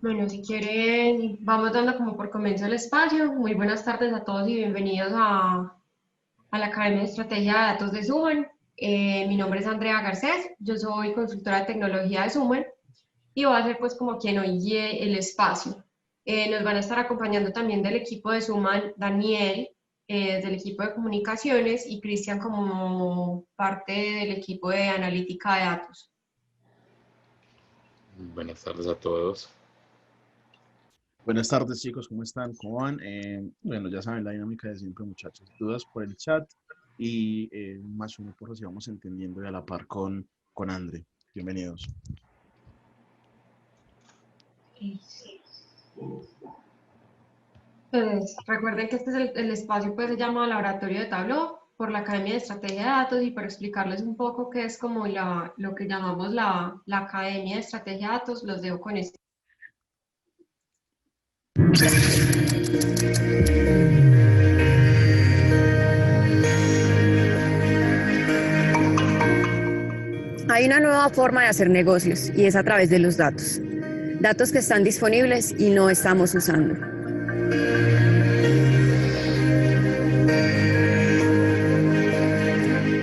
Bueno, si quieren, vamos dando como por comienzo el espacio. Muy buenas tardes a todos y bienvenidos a la Academia de Estrategia de Datos de Sumen. Mi nombre es Andrea Garcés, yo soy consultora de tecnología de Sumen y voy a ser pues como quien hoy guíe el espacio. Nos van a estar acompañando también del equipo de Suman Daniel, del equipo de comunicaciones y Cristian como parte del equipo de analítica de datos. Buenas tardes a todos. Buenas tardes chicos, ¿cómo están? ¿Cómo van? Bueno, ya saben la dinámica de siempre muchachos. Dudas por el chat y más uno por si vamos entendiendo y a la par con Andre. Bienvenidos. Entonces, recuerden que este es el espacio, pues se llama Laboratorio de Tableau por la Academia de Estrategia de Datos y para explicarles un poco qué es como lo que llamamos la Academia de Estrategia de Datos, los dejo con este. Hay una nueva forma de hacer negocios y es a través de los datos. Datos que están disponibles y no estamos usando.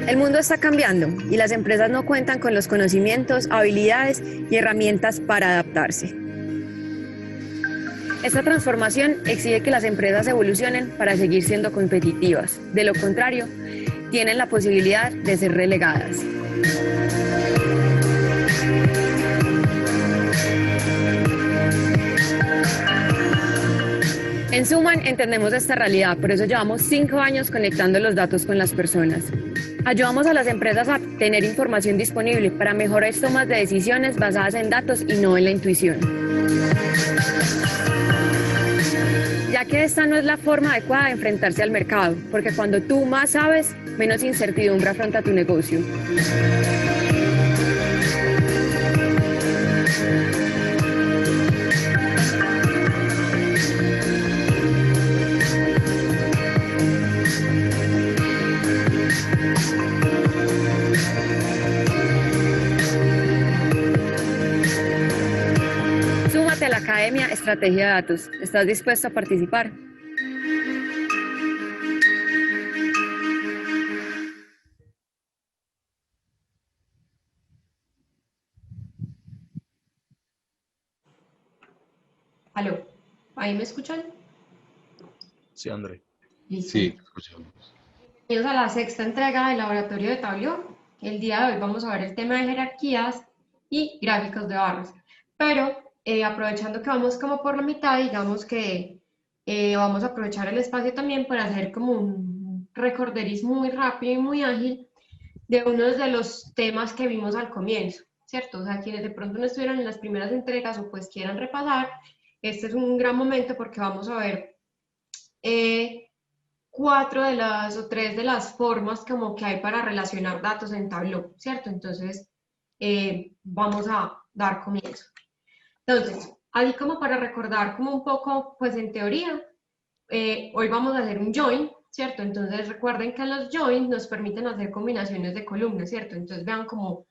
El mundo está cambiando y las empresas no cuentan con los conocimientos, habilidades y herramientas para adaptarse. Esta transformación exige que las empresas evolucionen para seguir siendo competitivas. De lo contrario, tienen la posibilidad de ser relegadas. En Suman entendemos esta realidad, por eso llevamos 5 años conectando los datos con las personas. Ayudamos a las empresas a tener información disponible para mejores tomas de decisiones basadas en datos y no en la intuición. Ya que esta no es la forma adecuada de enfrentarse al mercado, porque cuando tú más sabes, menos incertidumbre afronta tu negocio. Súmate a la Academia Estrategia de Datos. ¿Estás dispuesto a participar? Aló, ¿ahí me escuchan? Sí, Andre. Listo. Sí, escuchamos. Bienvenidos a la sexta entrega del Laboratorio de Tableau. El día de hoy vamos a ver el tema de jerarquías y gráficos de barras. Pero aprovechando que vamos como por la mitad, digamos que vamos a aprovechar el espacio también para hacer como un recorderismo muy rápido y muy ágil de uno de los temas que vimos al comienzo, ¿cierto? O sea, quienes de pronto no estuvieron en las primeras entregas o pues quieran repasar, este es un gran momento porque vamos a ver eh, cuatro de las o tres de las formas como que hay para relacionar datos en Tableau, ¿cierto? Entonces, vamos a dar comienzo. Entonces, así como para recordar como un poco, pues en teoría, hoy vamos a hacer un join, ¿cierto? Entonces recuerden que los joins nos permiten hacer combinaciones de columnas, ¿cierto? Entonces vean como,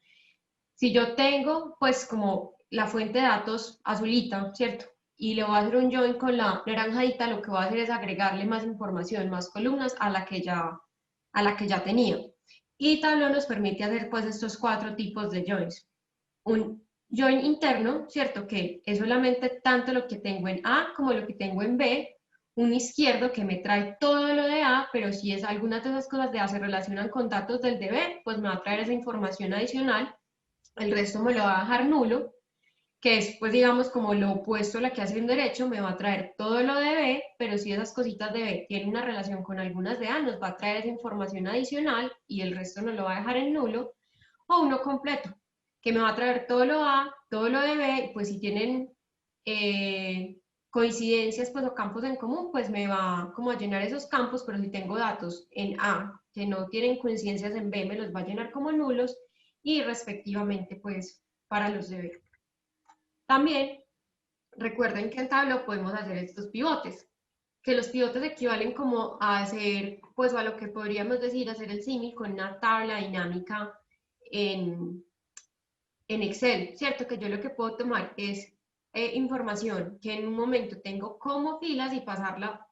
si yo tengo pues como la fuente de datos azulita, ¿cierto? Y le voy a hacer un join con la naranjadita, lo que voy a hacer es agregarle más información, más columnas a la que ya tenía. Y Tableau nos permite hacer pues estos cuatro tipos de joins. Un join interno, ¿cierto? Que es solamente tanto lo que tengo en A como lo que tengo en B. Un izquierdo que me trae todo lo de A, pero si es alguna de esas cosas de A se relacionan con datos del de B, pues me va a traer esa información adicional. El resto me lo va a dejar nulo, que es pues digamos como lo opuesto a la que hace un derecho, me va a traer todo lo de B, pero si esas cositas de B tienen una relación con algunas de A, nos va a traer esa información adicional y el resto nos lo va a dejar en nulo. O uno completo, que me va a traer todo lo A, todo lo de B, y pues si tienen coincidencias pues, o campos en común, pues me va como a llenar esos campos, pero si tengo datos en A que no tienen coincidencias en B, me los va a llenar como nulos y respectivamente pues para los de B. También recuerden que en Tableau podemos hacer estos pivotes, que los pivotes equivalen como a hacer, pues a lo que podríamos decir, hacer el símil con una tabla dinámica en Excel, ¿cierto? Que yo lo que puedo tomar es información que en un momento tengo como filas y pasarla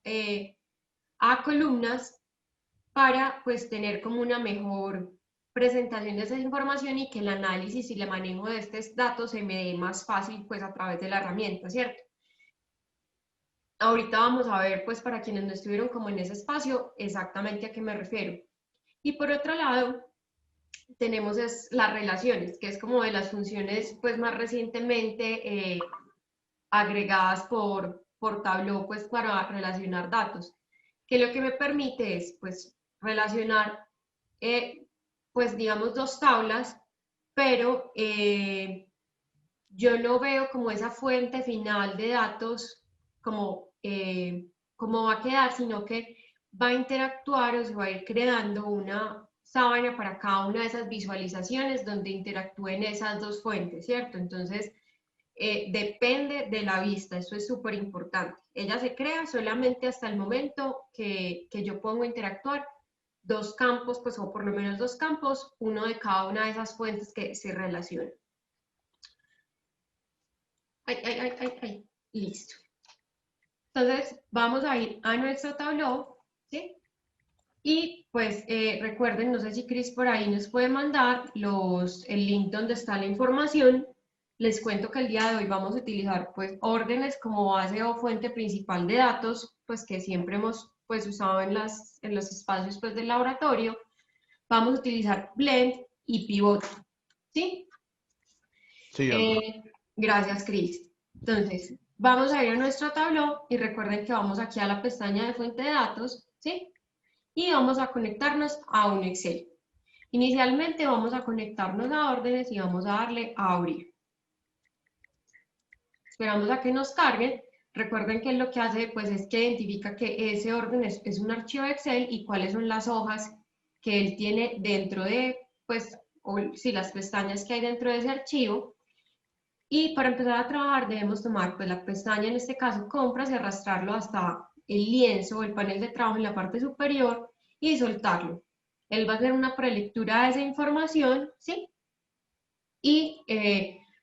a columnas para pues tener como una mejor presentación de esa información y que el análisis y el manejo de estos datos se me dé más fácil pues a través de la herramienta, ¿cierto? Ahorita vamos a ver pues para quienes no estuvieron como en ese espacio exactamente a qué me refiero. Y por otro lado, tenemos las relaciones, que es como de las funciones pues más recientemente agregadas por Tableau pues para relacionar datos, que lo que me permite es pues relacionar pues digamos dos tablas, pero yo no veo como esa fuente final de datos como va a quedar, sino que va a interactuar o se va a ir creando una sábana para cada una de esas visualizaciones donde interactúen esas dos fuentes, ¿cierto? Entonces, depende de la vista, eso es súper importante. Ella se crea solamente hasta el momento que yo pongo a interactuar dos campos, pues o por lo menos dos campos, uno de cada una de esas fuentes que se relacionan. Listo. Entonces, vamos a ir a nuestro Tableau, ¿sí? Y pues recuerden, no sé si Cris por ahí nos puede mandar el link donde está la información. Les cuento que el día de hoy vamos a utilizar pues órdenes como base o fuente principal de datos, pues que siempre hemos pues usado en los espacios pues del laboratorio. Vamos a utilizar blend y pivot, ¿sí? Sí, Gracias, Cris. Entonces, vamos a ir a nuestro Tableau y recuerden que vamos aquí a la pestaña de fuente de datos, ¿sí? Y vamos a conectarnos a un Excel. Inicialmente vamos a conectarnos a órdenes y vamos a darle a abrir. Esperamos a que nos carguen. Recuerden que lo que hace pues es que identifica que ese orden es un archivo Excel y cuáles son las hojas que él tiene dentro de, pues, o sí, las pestañas que hay dentro de ese archivo. Y para empezar a trabajar debemos tomar pues la pestaña, en este caso compras, y arrastrarlo hasta el lienzo o el panel de trabajo en la parte superior y soltarlo. Él va a hacer una prelectura de esa información, ¿sí? Y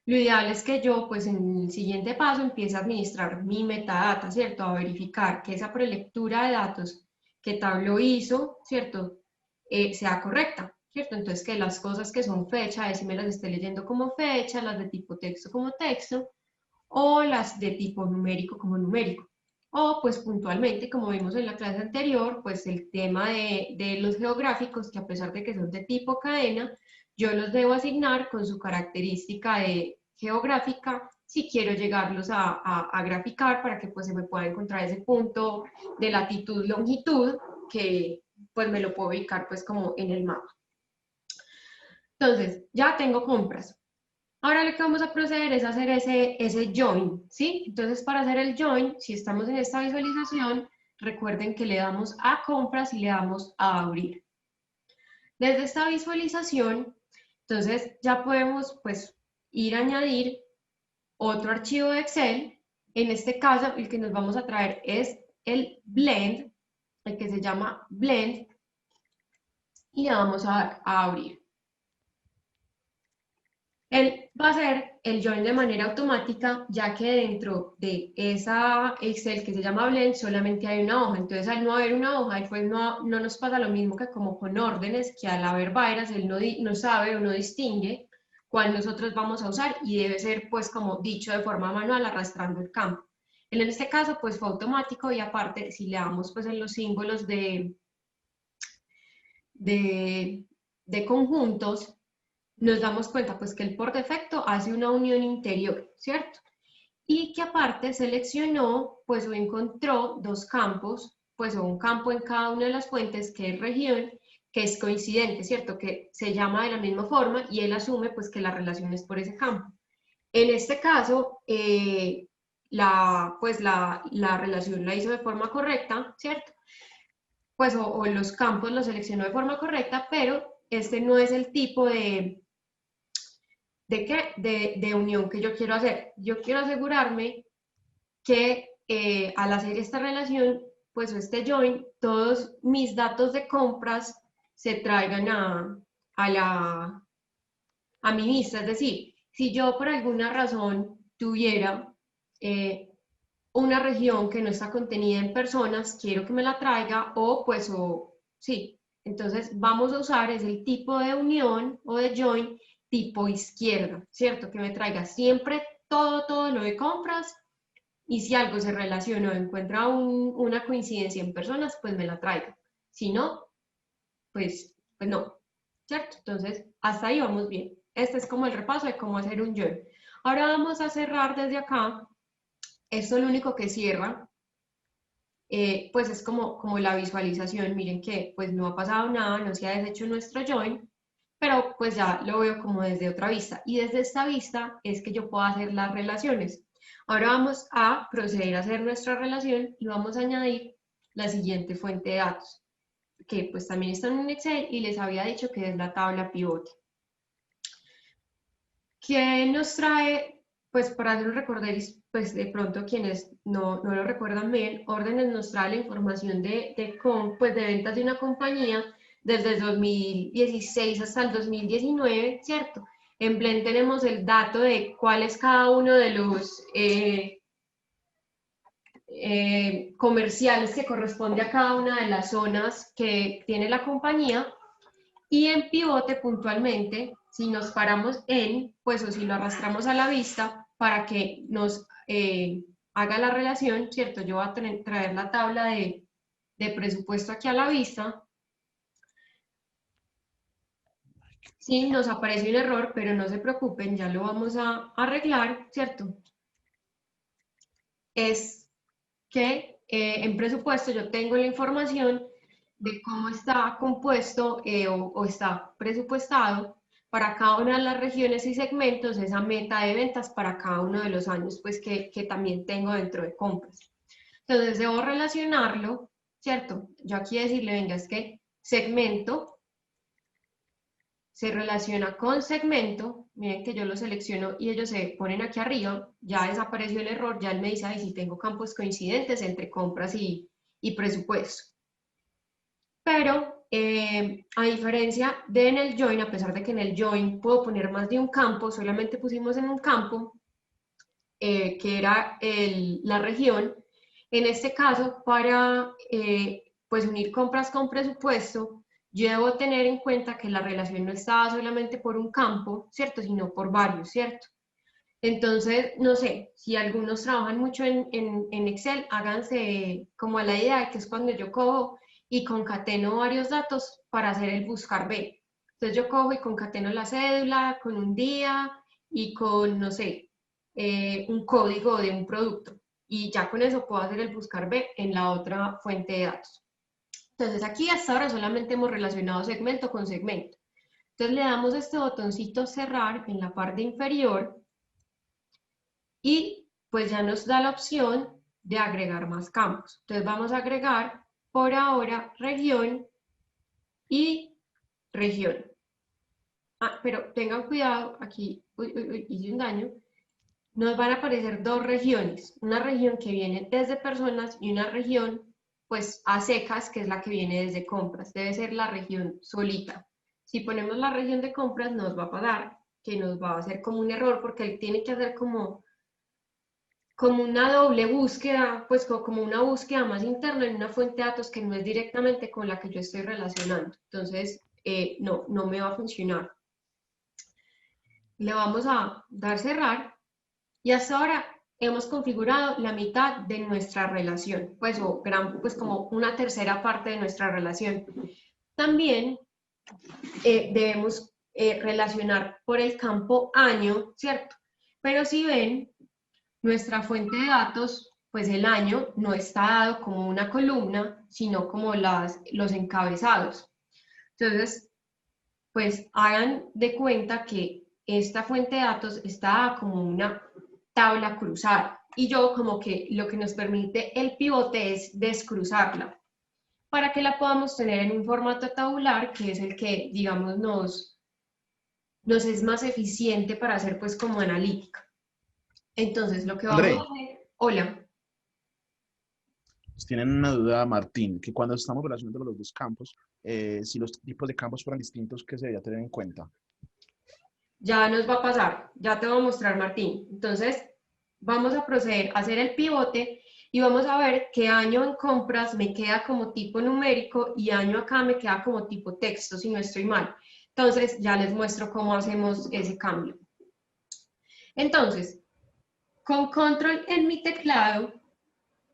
lo ideal es que yo, pues en el siguiente paso, empiece a administrar mi metadata, ¿cierto? A verificar que esa prelectura de datos que Tableau hizo, ¿cierto? Sea correcta, ¿cierto? Entonces, que las cosas que son fecha, si me las esté leyendo como fecha, las de tipo texto como texto, o las de tipo numérico como numérico. O, pues puntualmente, como vimos en la clase anterior, pues el tema de los geográficos, que a pesar de que son de tipo cadena, yo los debo asignar con su característica de geográfica si quiero llegarlos a graficar para que pues se me pueda encontrar ese punto de latitud, longitud, que pues me lo puedo ubicar pues como en el mapa. Entonces, ya tengo compras. Ahora lo que vamos a proceder es hacer ese join, ¿sí? Entonces, para hacer el join, si estamos en esta visualización, recuerden que le damos a compras y le damos a abrir. Desde esta visualización, entonces ya podemos pues ir a añadir otro archivo de Excel. En este caso, el que nos vamos a traer es el blend, el que se llama blend, y le vamos a dar a abrir. Él va a hacer el join de manera automática, ya que dentro de esa Excel que se llama Blend solamente hay una hoja. Entonces, al no haber una hoja, pues no nos pasa lo mismo que como con órdenes, que al haber varias, él no sabe o no distingue cuál nosotros vamos a usar y debe ser, pues, como dicho de forma manual, arrastrando el campo. En este caso, pues, fue automático y aparte, si le damos, pues, en los símbolos de conjuntos, nos damos cuenta pues que él por defecto hace una unión interior, ¿cierto? Y que aparte seleccionó pues o encontró dos campos, pues o un campo en cada una de las fuentes que es región, que es coincidente, ¿cierto? Que se llama de la misma forma y él asume pues que la relación es por ese campo. En este caso, la relación la hizo de forma correcta, ¿cierto? Pues o los campos los seleccionó de forma correcta, pero este no es el tipo de unión que yo quiero hacer. Yo quiero asegurarme que al hacer esta relación, pues o este join, todos mis datos de compras se traigan a mi vista. Es decir, si yo por alguna razón tuviera una región que no está contenida en personas, quiero que me la traiga, sí. Entonces vamos a usar es el tipo de unión o de join tipo izquierda, ¿cierto? Que me traiga siempre todo lo de compras, y si algo se relaciona o encuentra una coincidencia en personas, pues me la traiga. Si no, pues no, ¿cierto? Entonces, hasta ahí vamos bien. Este es como el repaso de cómo hacer un join. Ahora vamos a cerrar desde acá. Esto lo único que cierra, pues es como la visualización. Miren que pues no ha pasado nada, no se ha deshecho nuestro join, pero pues ya lo veo como desde otra vista. Y desde esta vista es que yo puedo hacer las relaciones. Ahora vamos a proceder a hacer nuestra relación y vamos a añadir la siguiente fuente de datos, que pues también está en un Excel y les había dicho que es la tabla pivote. ¿Qué nos trae? Pues para hacer un recorderis, pues de pronto quienes no lo recuerdan bien, órdenes nos trae la información pues de ventas de una compañía desde el 2016 hasta el 2019, ¿cierto? En Blend tenemos el dato de cuál es cada uno de los comerciales que corresponde a cada una de las zonas que tiene la compañía, y en pivote puntualmente, si nos paramos pues o si lo arrastramos a la vista para que nos haga la relación, ¿cierto? Yo voy a traer la tabla de presupuesto aquí a la vista. Sí, nos aparece un error, pero no se preocupen, ya lo vamos a arreglar, ¿cierto? Es que en presupuesto yo tengo la información de cómo está compuesto o está presupuestado para cada una de las regiones y segmentos esa meta de ventas para cada uno de los años pues que también tengo dentro de compras. Entonces debo relacionarlo, ¿cierto? Yo aquí decirle, venga, es que segmento se relaciona con segmento, miren que yo lo selecciono y ellos se ponen aquí arriba, ya desapareció el error, ya él me dice, ay, si tengo campos coincidentes entre compras y presupuesto. Pero a diferencia de en el join, a pesar de que en el join puedo poner más de un campo, solamente pusimos en un campo, que era la región. En este caso, para pues unir compras con presupuesto, yo debo tener en cuenta que la relación no está solamente por un campo, ¿cierto? Sino por varios, ¿cierto? Entonces, no sé, si algunos trabajan mucho en Excel, háganse como a la idea de que es cuando yo cojo y concateno varios datos para hacer el buscar B. Entonces yo cojo y concateno la cédula con un día y con, no sé, un código de un producto. Y ya con eso puedo hacer el buscar B en la otra fuente de datos. Entonces aquí hasta ahora solamente hemos relacionado segmento con segmento. Entonces le damos este botoncito cerrar en la parte inferior y pues ya nos da la opción de agregar más campos. Entonces vamos a agregar por ahora región y región. Ah, pero tengan cuidado, aquí hice un daño. Nos van a aparecer dos regiones, una región que viene desde personas y una región pues a secas, que es la que viene desde compras. Debe ser la región solita. Si ponemos la región de compras nos va a pasar que nos va a hacer como un error porque él tiene que hacer como una doble búsqueda, pues como una búsqueda más interna en una fuente de datos que no es directamente con la que yo estoy relacionando. Entonces, no me va a funcionar. Le vamos a dar cerrar y hasta ahora hemos configurado la mitad de nuestra relación, pues como una tercera parte de nuestra relación. También debemos relacionar por el campo año, ¿cierto? Pero si ven, nuestra fuente de datos, pues el año no está dado como una columna, sino como los encabezados. Entonces, pues hagan de cuenta que esta fuente de datos está como una tabla cruzada. Y yo como que lo que nos permite el pivote es descruzarla para que la podamos tener en un formato tabular, que es el que, digamos, nos es más eficiente para hacer pues como analítica. Entonces, lo que vamos André, a hacer... Hola. pues tienen una duda, Martín, que cuando estamos relacionando los dos campos, si los tipos de campos fueran distintos, ¿qué se debería tener en cuenta? Ya nos va a pasar, ya te voy a mostrar, Martín. Entonces, vamos a proceder a hacer el pivote y vamos a ver qué año en compras me queda como tipo numérico y año acá me queda como tipo texto, si no estoy mal. Entonces, ya les muestro cómo hacemos ese cambio. Entonces, con control en mi teclado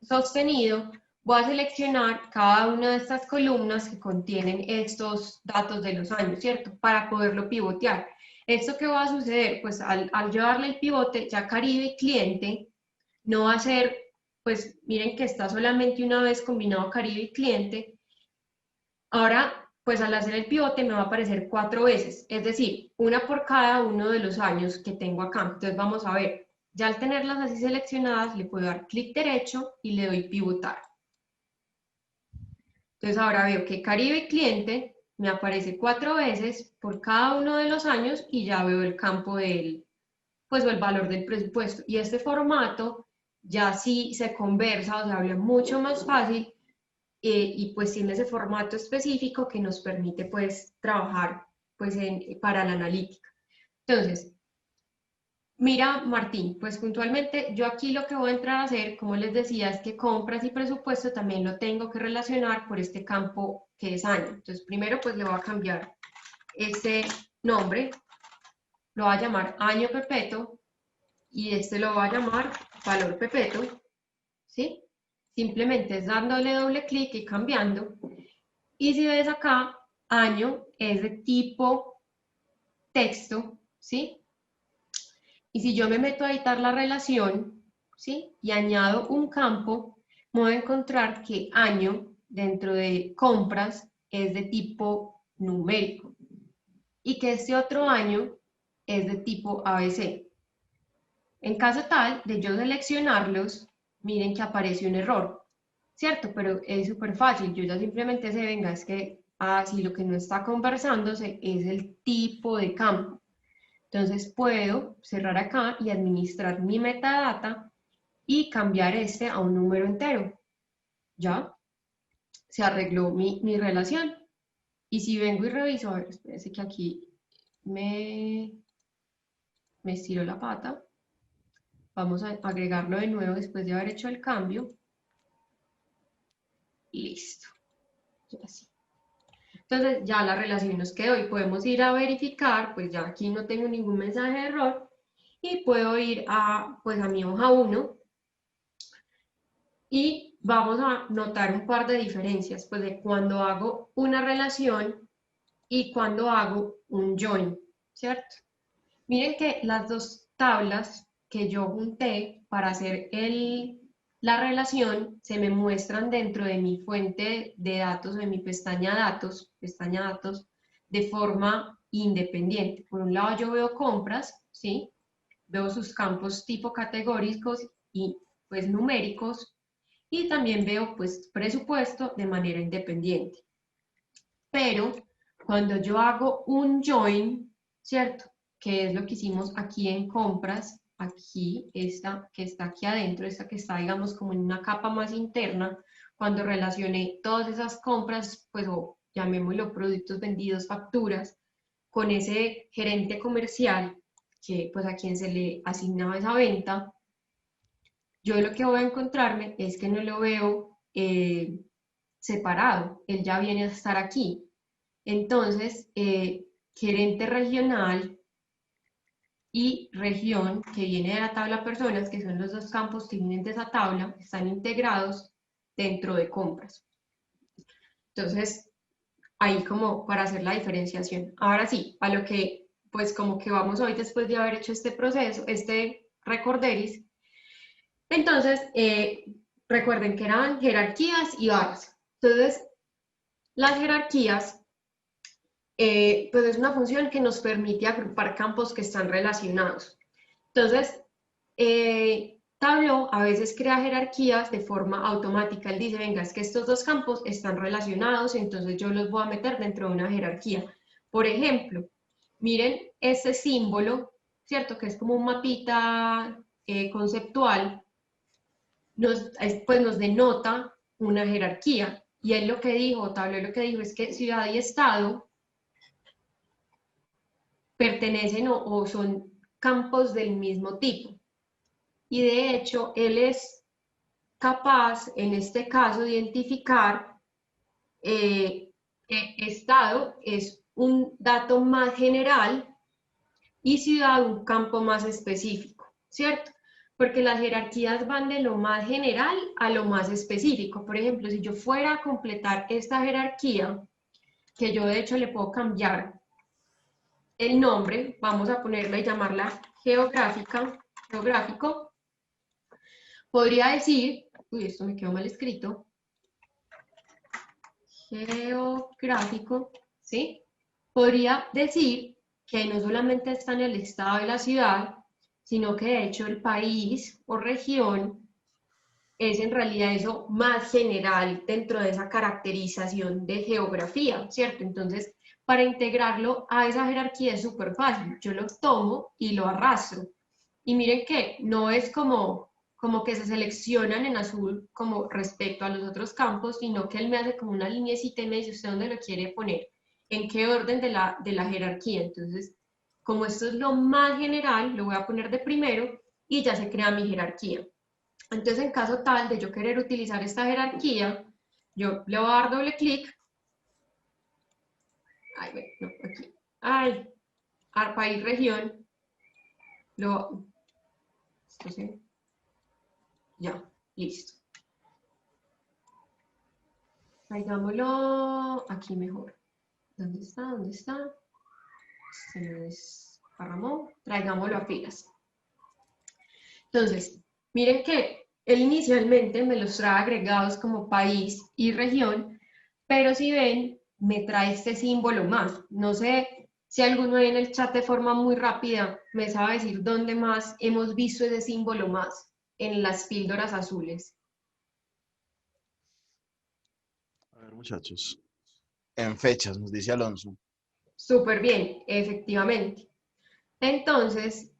sostenido, voy a seleccionar cada una de estas columnas que contienen estos datos de los años, ¿cierto? Para poderlo pivotear. ¿Esto qué va a suceder? Pues al llevarle el pivote, ya Caribe y cliente no va a ser, pues miren que está solamente una vez combinado Caribe y cliente. Ahora, pues al hacer el pivote me va a aparecer 4 veces, es decir, una por cada uno de los años que tengo acá. Entonces vamos a ver, ya al tenerlas así seleccionadas, le puedo dar clic derecho y le doy pivotar. Entonces ahora veo que Caribe y cliente me aparece 4 veces por cada uno de los años y ya veo el campo del, pues el valor del presupuesto. Y este formato ya sí se conversa o se habla mucho más fácil y pues tiene ese formato específico que nos permite pues trabajar pues para la analítica. Entonces, mira Martín, pues puntualmente yo aquí lo que voy a entrar a hacer, como les decía, es que compras y presupuesto también lo tengo que relacionar por este campo que es año. Entonces primero pues le voy a cambiar este nombre, lo voy a llamar año perpetuo y este lo voy a llamar valor perpetuo, ¿sí? Simplemente es dándole doble clic y cambiando. Y si ves acá, año es de tipo texto, ¿sí? Y si yo me meto a editar la relación, ¿sí? Y añado un campo, me voy a encontrar que año dentro de compras es de tipo numérico y que este otro año es de tipo ABC. En caso tal de yo seleccionarlos, miren que aparece un error, ¿cierto? Pero es súper fácil, yo ya simplemente sé, venga, es que si lo que no está conversándose es el tipo de campo. Entonces puedo cerrar acá y administrar mi metadata y cambiar este a un número entero. ¿Ya? Se arregló mi relación. Y si vengo y reviso, a ver, espérense que aquí me estiro la pata. Vamos a agregarlo de nuevo después de haber hecho el cambio. Listo. Ya sí. Entonces ya la relación nos quedó y podemos ir a verificar, pues ya aquí no tengo ningún mensaje de error y puedo ir pues a mi hoja 1 y vamos a notar un par de diferencias, pues de cuando hago una relación y cuando hago un join, ¿cierto? Miren que las dos tablas que yo junté para hacer la relación se me muestran dentro de mi fuente de datos, en mi pestaña datos, de forma independiente. Por un lado yo veo compras, ¿sí? Veo sus campos tipo categóricos y pues numéricos, y también veo pues presupuesto de manera independiente. Pero cuando yo hago un join, ¿cierto? Que es lo que hicimos aquí en compras, aquí esta que está aquí adentro, esta que está digamos como en una capa más interna, cuando relacioné todas esas compras, pues o llamémoslo productos vendidos, facturas, con ese gerente comercial que pues a quien se le asignaba esa venta, yo lo que voy a encontrarme es que no lo veo separado, él ya viene a estar aquí. Entonces, gerente regional y región, que viene de la tabla personas, que son los dos campos que vienen de esa tabla, están integrados dentro de compras. Entonces, ahí como para hacer la diferenciación. Ahora sí, a lo que pues como que vamos hoy después de haber hecho este proceso, este recorderis. Entonces, recuerden que eran jerarquías y barras. Entonces, las jerarquías, pues es una función que nos permite agrupar campos que están relacionados. Entonces, Tableau a veces crea jerarquías de forma automática. Él dice, venga, es que estos dos campos están relacionados, entonces yo los voy a meter dentro de una jerarquía. Por ejemplo, miren este símbolo, ¿cierto? Que es como un mapita conceptual, pues nos denota una jerarquía. Y él lo que dijo, Tableau lo que dijo es que ciudad y estado pertenecen o son campos del mismo tipo. y de hecho él es capaz, en este caso, de identificar estado es un dato más general y ciudad un campo más específico, ¿cierto? Porque las jerarquías van de lo más general a lo más específico. Por ejemplo, si yo fuera a completar esta jerarquía, que yo de hecho le puedo cambiar el nombre, vamos a ponerla y llamarla geográfico, podría decir, uy, esto me quedó mal escrito, geográfico, ¿sí? Podría decir que no solamente está en el estado de la ciudad, sino que de hecho el país o región es en realidad eso más general dentro de esa caracterización de geografía, ¿cierto? Entonces, para integrarlo a esa jerarquía es súper fácil. Yo lo tomo y lo arrastro. Y miren que no es como que se seleccionan en azul como respecto a los otros campos, sino que él me hace como una linecita y me dice usted dónde lo quiere poner, en qué orden de la jerarquía. Entonces, como esto es lo más general, lo voy a poner de primero y ya se crea mi jerarquía. Entonces, en caso tal de yo querer utilizar esta jerarquía, yo le voy a dar doble clic. Ay, bueno, no, aquí. Ay, al país, región. Esto sí. Ya, listo. Traigámoslo aquí mejor. ¿Dónde está? ¿Dónde está? Se me desparramó. Traigámoslo a filas. Entonces, miren que él inicialmente me los trae agregados como país y región, pero si ven, me trae este símbolo más. No sé si alguno ahí en el chat de forma muy rápida me sabe decir dónde más hemos visto ese símbolo más en las píldoras azules. A ver, muchachos. En fechas, nos dice Alonso. Súper bien, efectivamente. Entonces,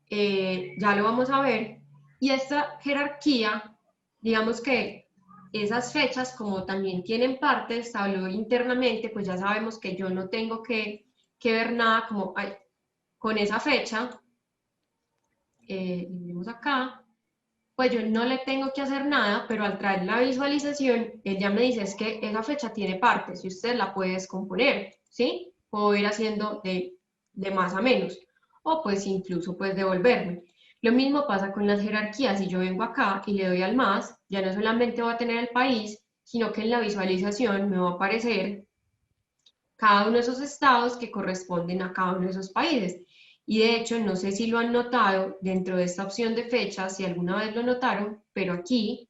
ya lo vamos a ver. Y esta jerarquía, digamos que esas fechas, como también tienen partes, habló internamente, pues ya sabemos que yo no tengo que ver nada como con esa fecha. Vemos acá, pues yo no le tengo que hacer nada, pero al traer la visualización, él ya me dice es que esa fecha tiene partes y usted la puede descomponer, ¿sí? Puedo ir haciendo de más a menos, o pues incluso pues devolverme. Lo mismo pasa con las jerarquías, si yo vengo acá y le doy al más, ya no solamente va a tener el país, sino que en la visualización me va a aparecer cada uno de esos estados que corresponden a cada uno de esos países. Y de hecho, no sé si lo han notado dentro de esta opción de fechas, si alguna vez lo notaron, pero aquí,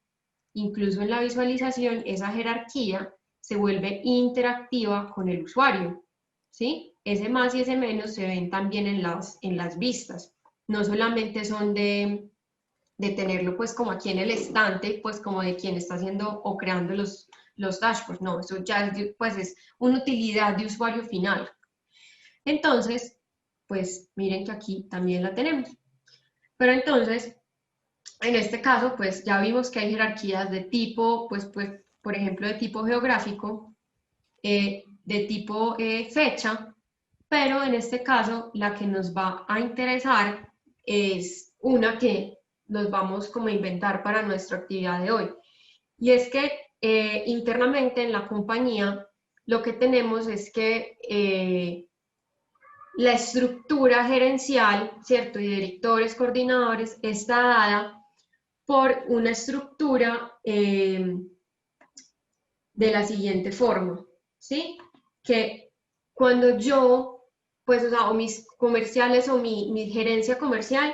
incluso en la visualización, esa jerarquía se vuelve interactiva con el usuario, ¿sí? Ese más y ese menos se ven también en las vistas. No solamente son de tenerlo pues como aquí en el estante, pues como de quien está haciendo o creando los dashboards, no, eso ya es, pues es una utilidad de usuario final. Entonces, pues miren que aquí también la tenemos. Pero entonces, en este caso, pues ya vimos que hay jerarquías de tipo, pues por ejemplo, de tipo geográfico, de tipo fecha, pero en este caso la que nos va a interesar es una que nos vamos como a inventar para nuestra actividad de hoy. Y es que internamente en la compañía lo que tenemos es que la estructura gerencial, ¿cierto? Y directores, coordinadores, está dada por una estructura de la siguiente forma, ¿sí? Que cuando yo, pues, o sea, o mis comerciales o mi gerencia comercial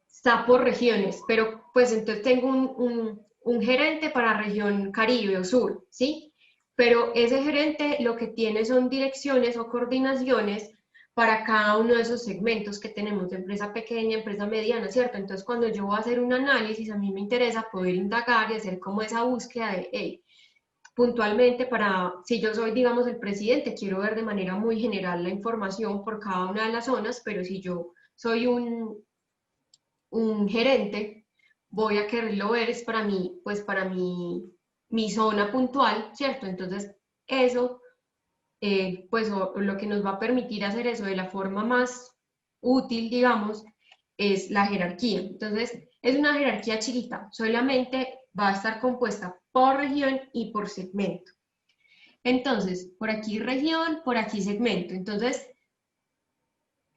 está por regiones, pero pues entonces tengo un gerente para región Caribe o Sur, ¿sí? Pero ese gerente lo que tiene son direcciones o coordinaciones para cada uno de esos segmentos que tenemos de empresa pequeña, empresa mediana, ¿cierto? Entonces cuando yo voy a hacer un análisis, a mí me interesa poder indagar y hacer como esa búsqueda de, hey, puntualmente para, si yo soy, digamos, el presidente, quiero ver de manera muy general la información por cada una de las zonas, pero si yo soy un gerente, voy a quererlo ver es para mí, pues para mi zona puntual, ¿cierto? Entonces, eso, pues lo que nos va a permitir hacer eso de la forma más útil, digamos, es la jerarquía. Entonces, es una jerarquía chiquita, solamente va a estar compuesta por región y por segmento. Entonces, por aquí región, por aquí segmento. Entonces,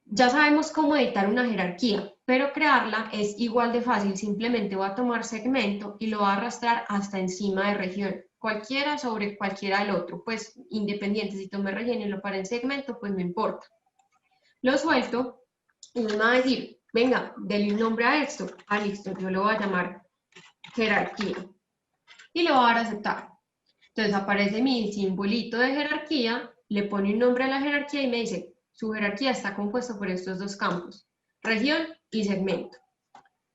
ya sabemos cómo editar una jerarquía, pero crearla es igual de fácil. Simplemente voy a tomar segmento y lo voy a arrastrar hasta encima de región. Cualquiera sobre cualquiera del otro, pues independiente. Si tomé región y lo paré en segmento, pues no importa. Lo suelto y me va a decir, venga, denle un nombre a esto. Ah, listo, yo lo voy a llamar jerarquía. Y lo voy a dar a aceptar. Entonces aparece mi simbolito de jerarquía, le pone un nombre a la jerarquía y me dice, su jerarquía está compuesta por estos dos campos, región y segmento.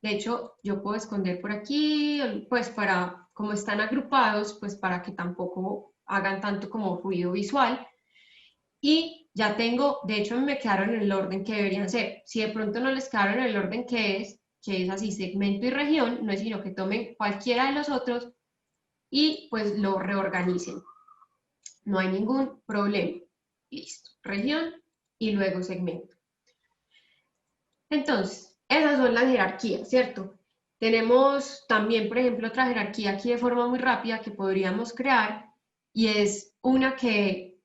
De hecho, yo puedo esconder por aquí, pues para, como están agrupados, pues para que tampoco hagan tanto como ruido visual. Y ya tengo, de hecho me quedaron en el orden que deberían ser. Si de pronto no les quedaron en el orden que es así, segmento y región, no es sino que tomen cualquiera de los otros y pues lo reorganicen. No hay ningún problema. Listo, región y luego segmento. Entonces, esas son las jerarquías, ¿cierto? Tenemos también, por ejemplo, otra jerarquía aquí de forma muy rápida que podríamos crear y es una que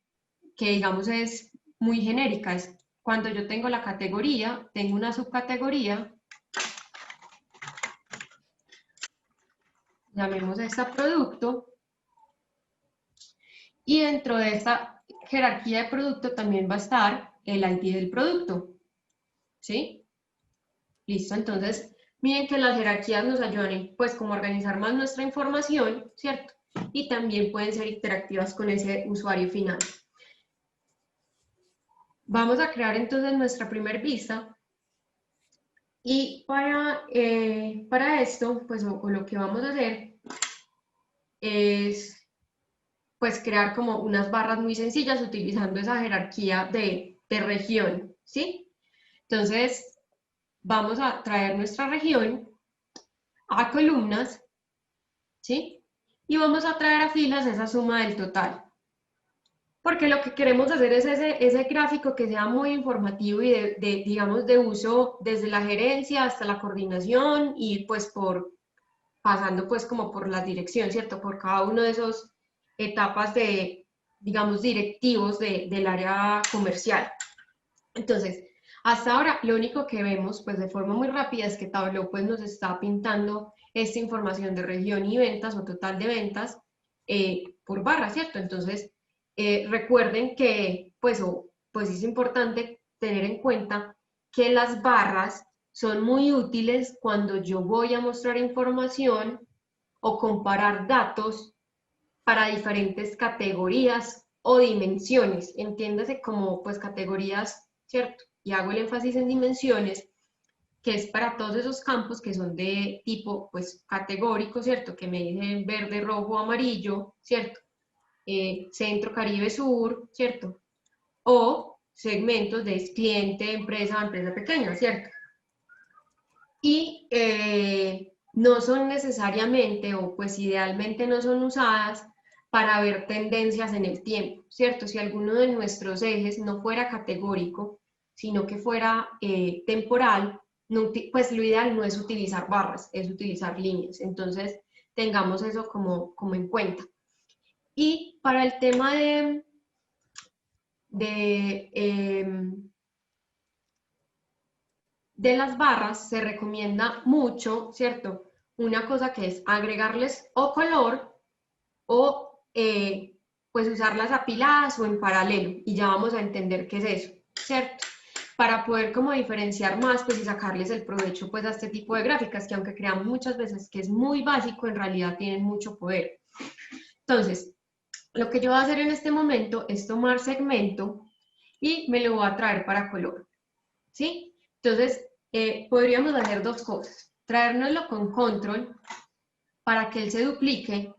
digamos es muy genérica. Es cuando yo tengo la categoría, tengo una subcategoría, llamemos a esta producto, y dentro de esta jerarquía de producto también va a estar el ID del producto, ¿sí? Listo, entonces, miren que las jerarquías nos ayudan, pues, como a organizar más nuestra información, ¿cierto? Y también pueden ser interactivas con ese usuario final. Vamos a crear entonces nuestra primer vista. Y para esto, pues, lo que vamos a hacer es pues crear como unas barras muy sencillas utilizando esa jerarquía de región, ¿sí? Entonces, vamos a traer nuestra región a columnas, ¿sí? Y vamos a traer a filas esa suma del total. Porque lo que queremos hacer es ese gráfico que sea muy informativo y digamos, de uso desde la gerencia hasta la coordinación y pues pasando pues como por la dirección, ¿cierto? Por cada uno de esos etapas digamos, directivos del área comercial. Entonces, hasta ahora lo único que vemos, pues de forma muy rápida, es que Tableau pues nos está pintando esta información de región y ventas o total de ventas por barra, ¿cierto? Entonces, recuerden que, pues es importante tener en cuenta que las barras son muy útiles cuando yo voy a mostrar información o comparar datos para diferentes categorías o dimensiones. Entiéndase como pues categorías, ¿cierto? Y hago el énfasis en dimensiones, que es para todos esos campos que son de tipo pues categórico, ¿cierto? Que me dicen verde, rojo, amarillo, ¿cierto? Centro, Caribe, Sur, ¿cierto? O segmentos de cliente, empresa pequeña, ¿cierto? Y no son necesariamente, o pues idealmente no son usadas para ver tendencias en el tiempo, ¿cierto? Si alguno de nuestros ejes no fuera categórico, sino que fuera temporal, pues lo ideal no es utilizar barras, es utilizar líneas. Entonces, tengamos eso como en cuenta. Y para el tema de las barras se recomienda mucho, ¿cierto? Una cosa que es agregarles o color o pues usarlas apiladas o en paralelo, y ya vamos a entender qué es eso, ¿cierto? Para poder como diferenciar más pues y sacarles el provecho pues a este tipo de gráficas que aunque creamos muchas veces que es muy básico, en realidad tienen mucho poder. Entonces, lo que yo voy a hacer en este momento es tomar segmento y me lo voy a traer para color, ¿sí? Entonces, podríamos hacer dos cosas. Traérnoslo con control para que él se duplique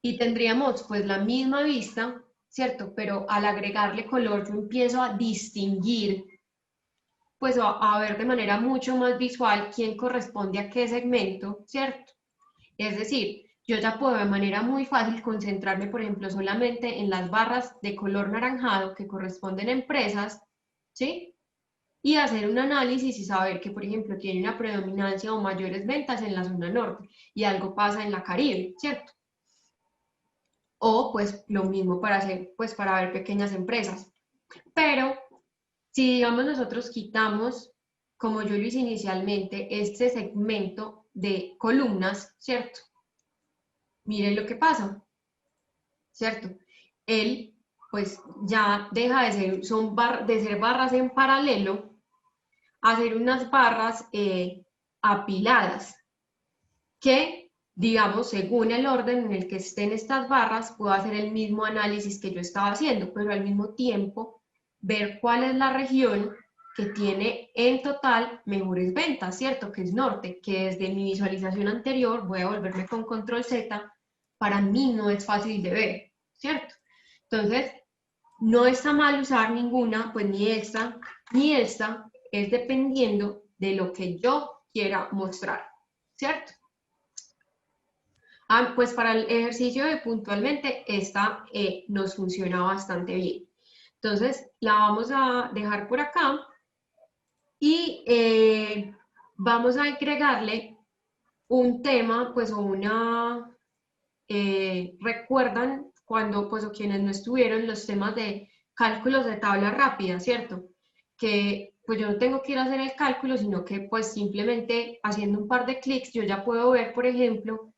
y tendríamos pues la misma vista, ¿cierto? Pero al agregarle color yo empiezo a distinguir, pues a ver de manera mucho más visual quién corresponde a qué segmento, ¿cierto? Es decir, yo ya puedo de manera muy fácil concentrarme, por ejemplo, solamente en las barras de color naranjado que corresponden a empresas, ¿sí? y hacer un análisis y saber que, por ejemplo, tiene una predominancia o mayores ventas en la zona norte y algo pasa en la Caribe, ¿cierto? O pues lo mismo para hacer, pues para ver pequeñas empresas. Pero si digamos nosotros quitamos, como yo lo hice inicialmente, este segmento de columnas, ¿cierto? Miren lo que pasa, ¿cierto? Él pues ya deja de ser, de ser barras en paralelo a ser unas barras apiladas, que digamos según el orden en el que estén estas barras puedo hacer el mismo análisis que yo estaba haciendo, pero al mismo tiempo ver cuál es la región que tiene en total mejores ventas, ¿cierto? Que es norte, que desde mi visualización anterior, voy a volverme con control Z, para mí no es fácil de ver, ¿cierto? Entonces, no está mal usar ninguna, pues ni esta, es dependiendo de lo que yo quiera mostrar, ¿cierto? Pues para el ejercicio de puntualmente, esta nos funciona bastante bien. Entonces, la vamos a dejar por acá y vamos a agregarle un tema, pues o una, recuerdan cuando, pues o quienes no estuvieron, los temas de cálculos de tabla rápida, ¿cierto? Que pues yo no tengo que ir a hacer el cálculo, sino que pues simplemente haciendo un par de clics yo ya puedo ver, por ejemplo,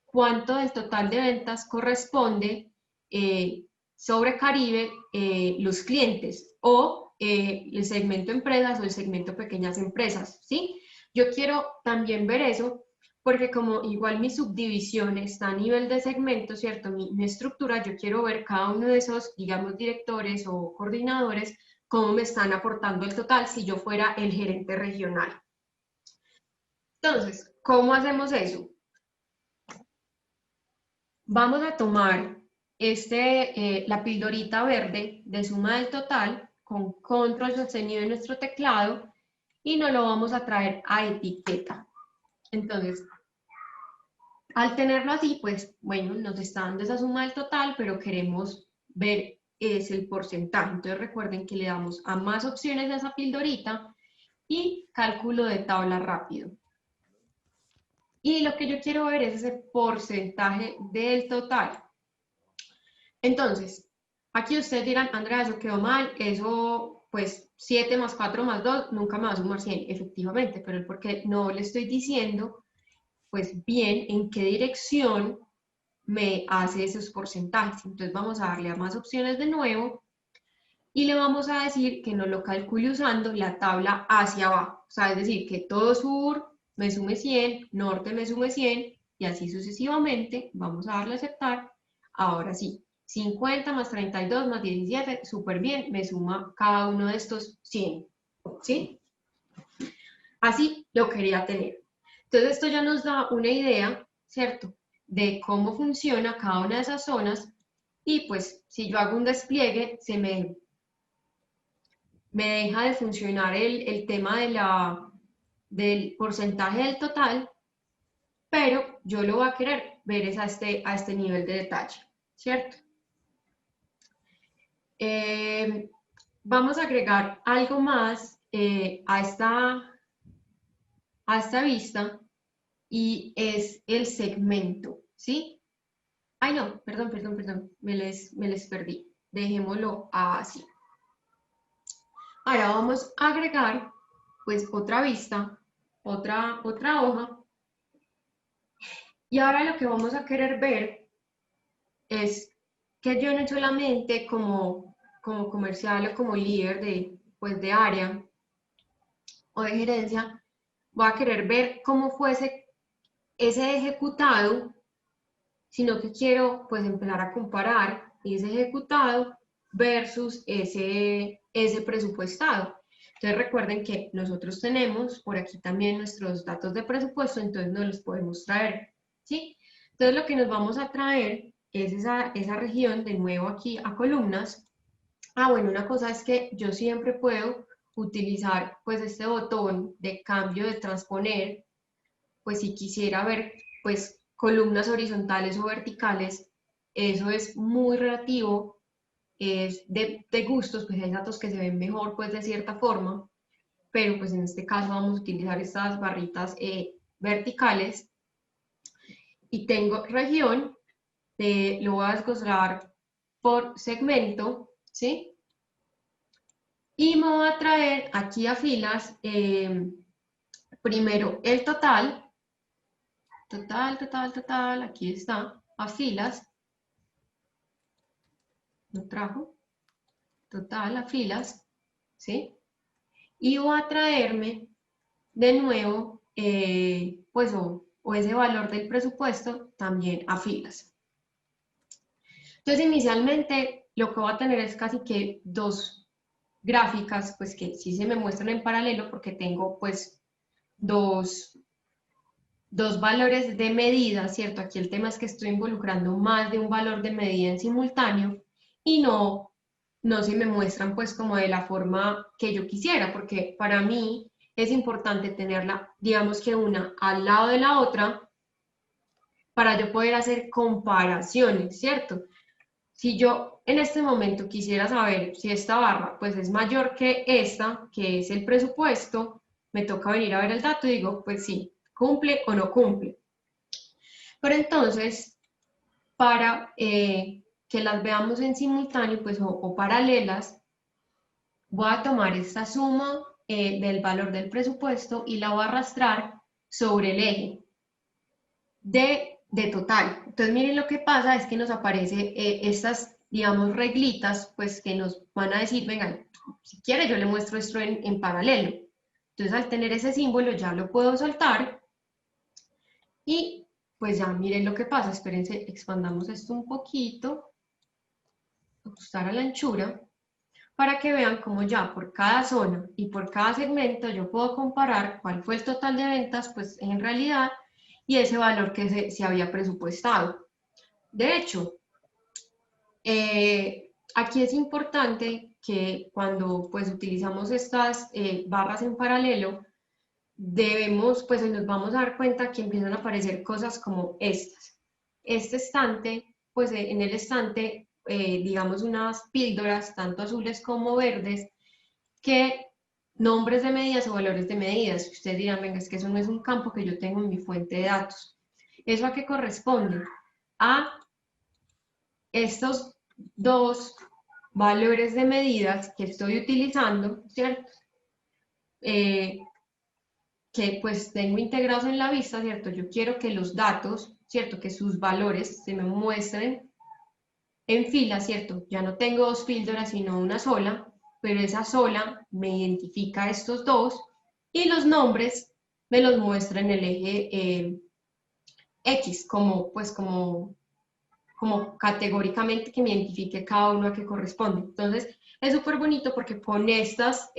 cuánto del total de ventas corresponde sobre Caribe los clientes o el segmento empresas o el segmento pequeñas empresas, ¿sí? Yo quiero también ver eso porque como igual mi subdivisión está a nivel de segmento, ¿cierto? Mi estructura, yo quiero ver cada uno de esos, digamos, directores o coordinadores, cómo me están aportando el total si yo fuera el gerente regional. Entonces, ¿cómo hacemos eso? Vamos a tomar la pildorita verde de suma del total con control sostenido en nuestro teclado y nos lo vamos a traer a etiqueta. Entonces, al tenerlo así, pues bueno, nos está dando esa suma del total, pero queremos ver es el porcentaje. Entonces recuerden que le damos a más opciones de esa pildorita y cálculo de tabla rápido. Y lo que yo quiero ver es ese porcentaje del total. Entonces, aquí ustedes dirán, Andrea, eso quedó mal, eso pues 7 más 4 más 2 nunca me va a sumar 100, efectivamente, pero es porque no le estoy diciendo pues bien en qué dirección me hace esos porcentajes. Entonces vamos a darle a más opciones de nuevo y le vamos a decir que nos lo calcule usando la tabla hacia abajo. O sea, es decir, que todo sur me sume 100, norte me sume 100 y así sucesivamente. Vamos a darle a aceptar. Ahora sí, 50 más 32 más 17, súper bien, me suma cada uno de estos 100. ¿Sí? Así lo quería tener. Entonces esto ya nos da una idea, ¿cierto?, de cómo funciona cada una de esas zonas y pues si yo hago un despliegue se me deja de funcionar el tema del porcentaje del total, pero yo lo voy a querer ver es a este nivel de detalle, ¿cierto? Vamos a agregar algo más a esta vista y es el segmento, ¿sí? Ay, no, perdón, me les perdí. Dejémoslo así. Ahora vamos a agregar, pues, otra vista, otra hoja. Y ahora lo que vamos a querer ver es que yo no solamente como comercial o como líder pues, de área o de gerencia, voy a querer ver cómo fue ese ejecutado, sino que quiero pues empezar a comparar ese ejecutado versus ese presupuestado. Entonces recuerden que nosotros tenemos por aquí también nuestros datos de presupuesto, entonces nos los podemos traer, ¿sí? Entonces lo que nos vamos a traer es esa región de nuevo aquí a columnas. Bueno, una cosa es que yo siempre puedo utilizar pues este botón de cambio de transponer, pues si quisiera ver pues columnas horizontales o verticales, eso es muy relativo, es de gustos, pues hay datos que se ven mejor pues de cierta forma, pero pues en este caso vamos a utilizar estas barritas verticales. Y tengo región, lo voy a desglosar por segmento, ¿sí? Y me voy a traer aquí a filas, primero el total, aquí está, a filas, lo trajo, total a filas, ¿sí? Y voy a traerme de nuevo, pues, o ese valor del presupuesto también a filas. Entonces, inicialmente, lo que voy a tener es casi que dos gráficas, pues que sí se me muestran en paralelo porque tengo, pues, dos valores de medida, ¿cierto? Aquí el tema es que estoy involucrando más de un valor de medida en simultáneo y no se me muestran pues como de la forma que yo quisiera, porque para mí es importante tenerla, digamos que una al lado de la otra, para yo poder hacer comparaciones, ¿cierto? Si yo en este momento quisiera saber si esta barra pues es mayor que esta, que es el presupuesto, me toca venir a ver el dato y digo, pues sí, cumple o no cumple. Pero entonces, para que las veamos en simultáneo pues, o paralelas, voy a tomar esta suma del valor del presupuesto y la voy a arrastrar sobre el eje de total. Entonces, miren lo que pasa es que nos aparece estas, digamos, reglitas, pues que nos van a decir, venga, si quiere yo le muestro esto en paralelo. Entonces, al tener ese símbolo ya lo puedo soltar y pues ya miren lo que pasa. Espérense, expandamos esto un poquito, ajustar a la anchura, para que vean cómo ya por cada zona y por cada segmento yo puedo comparar cuál fue el total de ventas, pues en realidad, y ese valor que se había presupuestado. De hecho, aquí es importante que cuando pues utilizamos estas barras en paralelo, debemos, pues nos vamos a dar cuenta que empiezan a aparecer cosas como estas. Este estante, pues en el estante, digamos unas píldoras, tanto azules como verdes, que nombres de medidas o valores de medidas. Ustedes dirán, venga, es que eso no es un campo que yo tengo en mi fuente de datos. ¿Eso a qué corresponde? A estos dos valores de medidas que estoy utilizando, ¿cierto? Que pues tengo integrados en la vista, ¿cierto? Yo quiero que los datos, ¿cierto? Que sus valores se me muestren en fila, ¿cierto? Ya no tengo dos píldoras, sino una sola, pero esa sola me identifica estos dos y los nombres me los muestra en el eje X, como, pues, como categóricamente que me identifique cada uno a qué corresponde. Entonces, es súper bonito porque con estas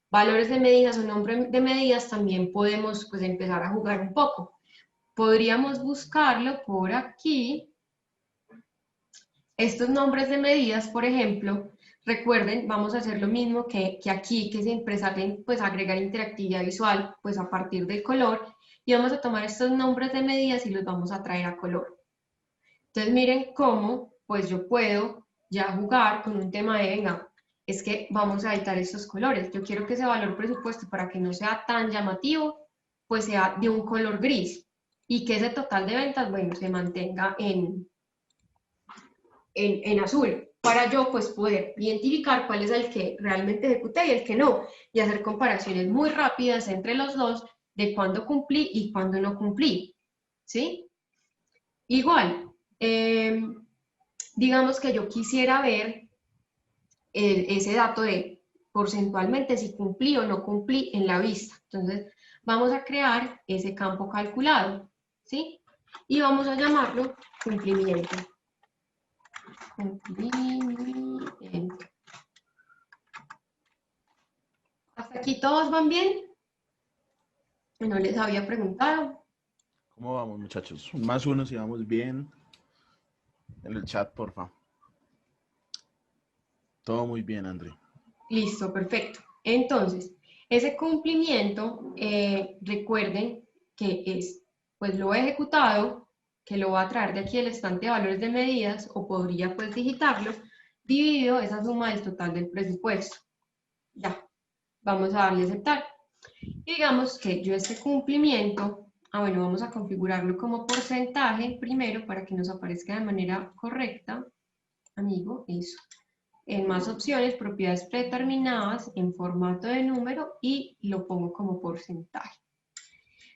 valores de medidas o nombres de medidas también podemos pues empezar a jugar un poco. Podríamos buscarlo por aquí. Estos nombres de medidas, por ejemplo, recuerden, vamos a hacer lo mismo que aquí, que siempre salen, pues agregar interactividad visual, pues a partir del color, y vamos a tomar estos nombres de medidas y los vamos a traer a color. Entonces miren cómo, pues yo puedo ya jugar con un tema de, venga, es que vamos a editar estos colores. Yo quiero que ese valor presupuesto, para que no sea tan llamativo, pues sea de un color gris y que ese total de ventas, bueno, se mantenga en azul, para yo pues poder identificar cuál es el que realmente ejecuté y el que no, y hacer comparaciones muy rápidas entre los dos de cuándo cumplí y cuándo no cumplí, ¿sí? Igual, digamos que yo quisiera ver ese dato de porcentualmente si cumplí o no cumplí en la vista. Entonces, vamos a crear ese campo calculado, ¿sí? Y vamos a llamarlo cumplimiento. Cumplimiento. ¿Hasta aquí todos van bien? No les había preguntado. ¿Cómo vamos, muchachos? Más uno si vamos bien. En el chat, porfa. Todo muy bien, André. Listo, perfecto. Entonces, ese cumplimiento, recuerden que es, pues lo he ejecutado, que lo va a traer de aquí el estante de valores de medidas, o podría pues digitarlo, dividido esa suma del total del presupuesto. Ya. vamos a darle a aceptar. Y digamos que yo este cumplimiento, bueno, vamos a configurarlo como porcentaje primero para que nos aparezca de manera correcta, amigo, eso. En más opciones, propiedades predeterminadas, en formato de número y lo pongo como porcentaje.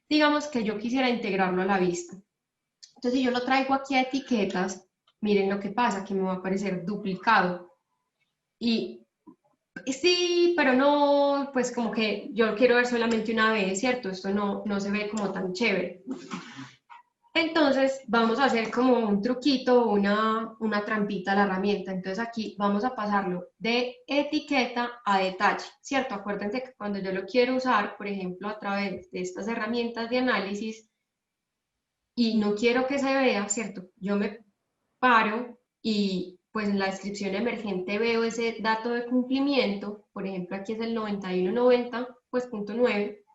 Digamos que yo quisiera integrarlo a la vista. Entonces, si yo lo traigo aquí a etiquetas, miren lo que pasa, que me va a aparecer duplicado. Y sí, pero no, pues como que yo lo quiero ver solamente una vez, ¿cierto? Esto no se ve como tan chévere. Entonces vamos a hacer como un truquito, una trampita a la herramienta. Entonces aquí vamos a pasarlo de etiqueta a detalle, ¿cierto? Acuérdense que cuando yo lo quiero usar, por ejemplo, a través de estas herramientas de análisis y no quiero que se vea, ¿cierto? Yo me paro y pues en la descripción emergente veo ese dato de cumplimiento, por ejemplo aquí es el 9190, pues .9,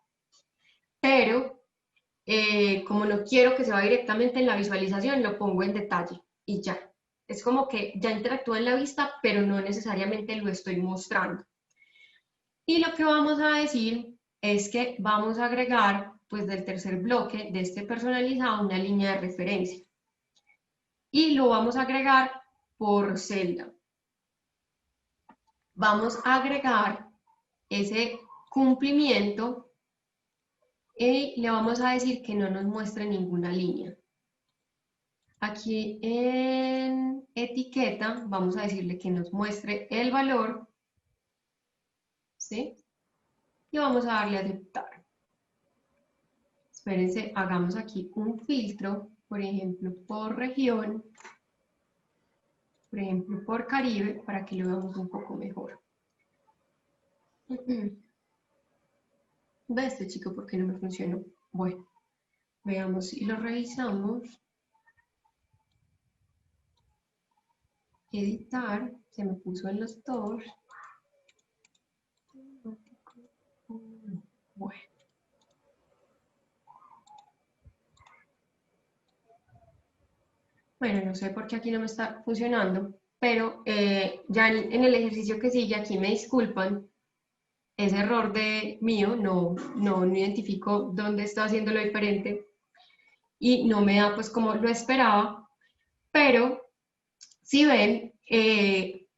pero como no quiero que se vaya directamente en la visualización, lo pongo en detalle y ya. Es como que ya interactúa en la vista, pero no necesariamente lo estoy mostrando. Y lo que vamos a decir es que vamos a agregar, pues del tercer bloque de este personalizado, una línea de referencia. Y lo vamos a agregar por celda. Vamos a agregar ese cumplimiento y le vamos a decir que no nos muestre ninguna línea. Aquí en etiqueta vamos a decirle que nos muestre el valor, ¿sí? Y vamos a darle a aceptar. Espérense, hagamos aquí un filtro, por ejemplo, por región, por ejemplo, por Caribe, para que lo veamos un poco mejor. ¿Ve este chico por qué no me funcionó? Bueno, veamos si lo revisamos. Editar, se me puso en los dos. Bueno. Bueno, no sé por qué aquí no me está funcionando, pero ya en el ejercicio que sigue aquí me disculpan, es error de mío, no identifico dónde estoy haciendo lo diferente y no me da pues como lo esperaba, pero si ven,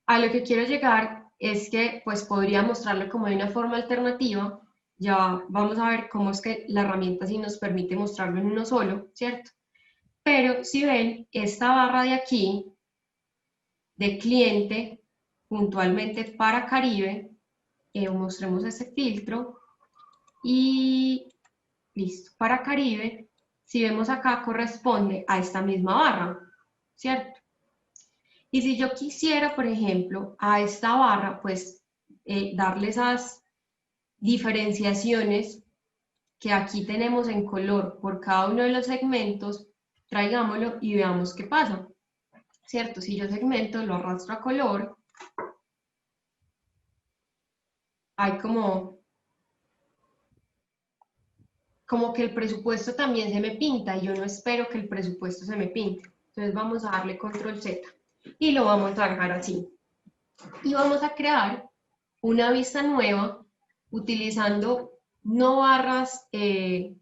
a lo que quiero llegar es que pues podría mostrarlo como de una forma alternativa. Ya vamos a ver cómo es que la herramienta sí nos permite mostrarlo en uno solo, ¿cierto? Pero si ven, esta barra de aquí, de cliente, puntualmente para Caribe, mostremos ese filtro y listo. Para Caribe, si vemos acá, corresponde a esta misma barra, ¿cierto? Y si yo quisiera, por ejemplo, a esta barra, pues darle esas diferenciaciones que aquí tenemos en color por cada uno de los segmentos, traigámoslo y veamos qué pasa, ¿cierto? Si yo segmento, lo arrastro a color, hay como que el presupuesto también se me pinta y yo no espero que el presupuesto se me pinte. Entonces vamos a darle control Z y lo vamos a dejar así. Y vamos a crear una vista nueva utilizando no barras en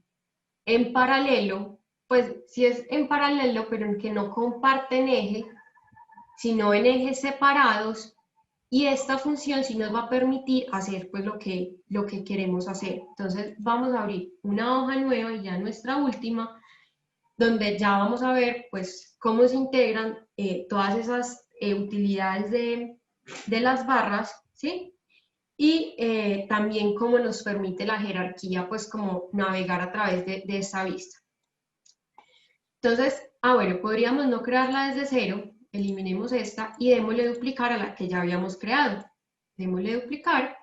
paralelo, pues si es en paralelo pero en que no comparten eje, sino en ejes separados, y esta función sí nos va a permitir hacer pues lo que queremos hacer. Entonces vamos a abrir una hoja nueva y ya nuestra última, donde ya vamos a ver pues cómo se integran todas esas utilidades de las barras, ¿sí? Y también cómo nos permite la jerarquía, pues como navegar a través de esta vista. Entonces, bueno, podríamos no crearla desde cero, eliminemos esta y démosle duplicar a la que ya habíamos creado. Démosle duplicar.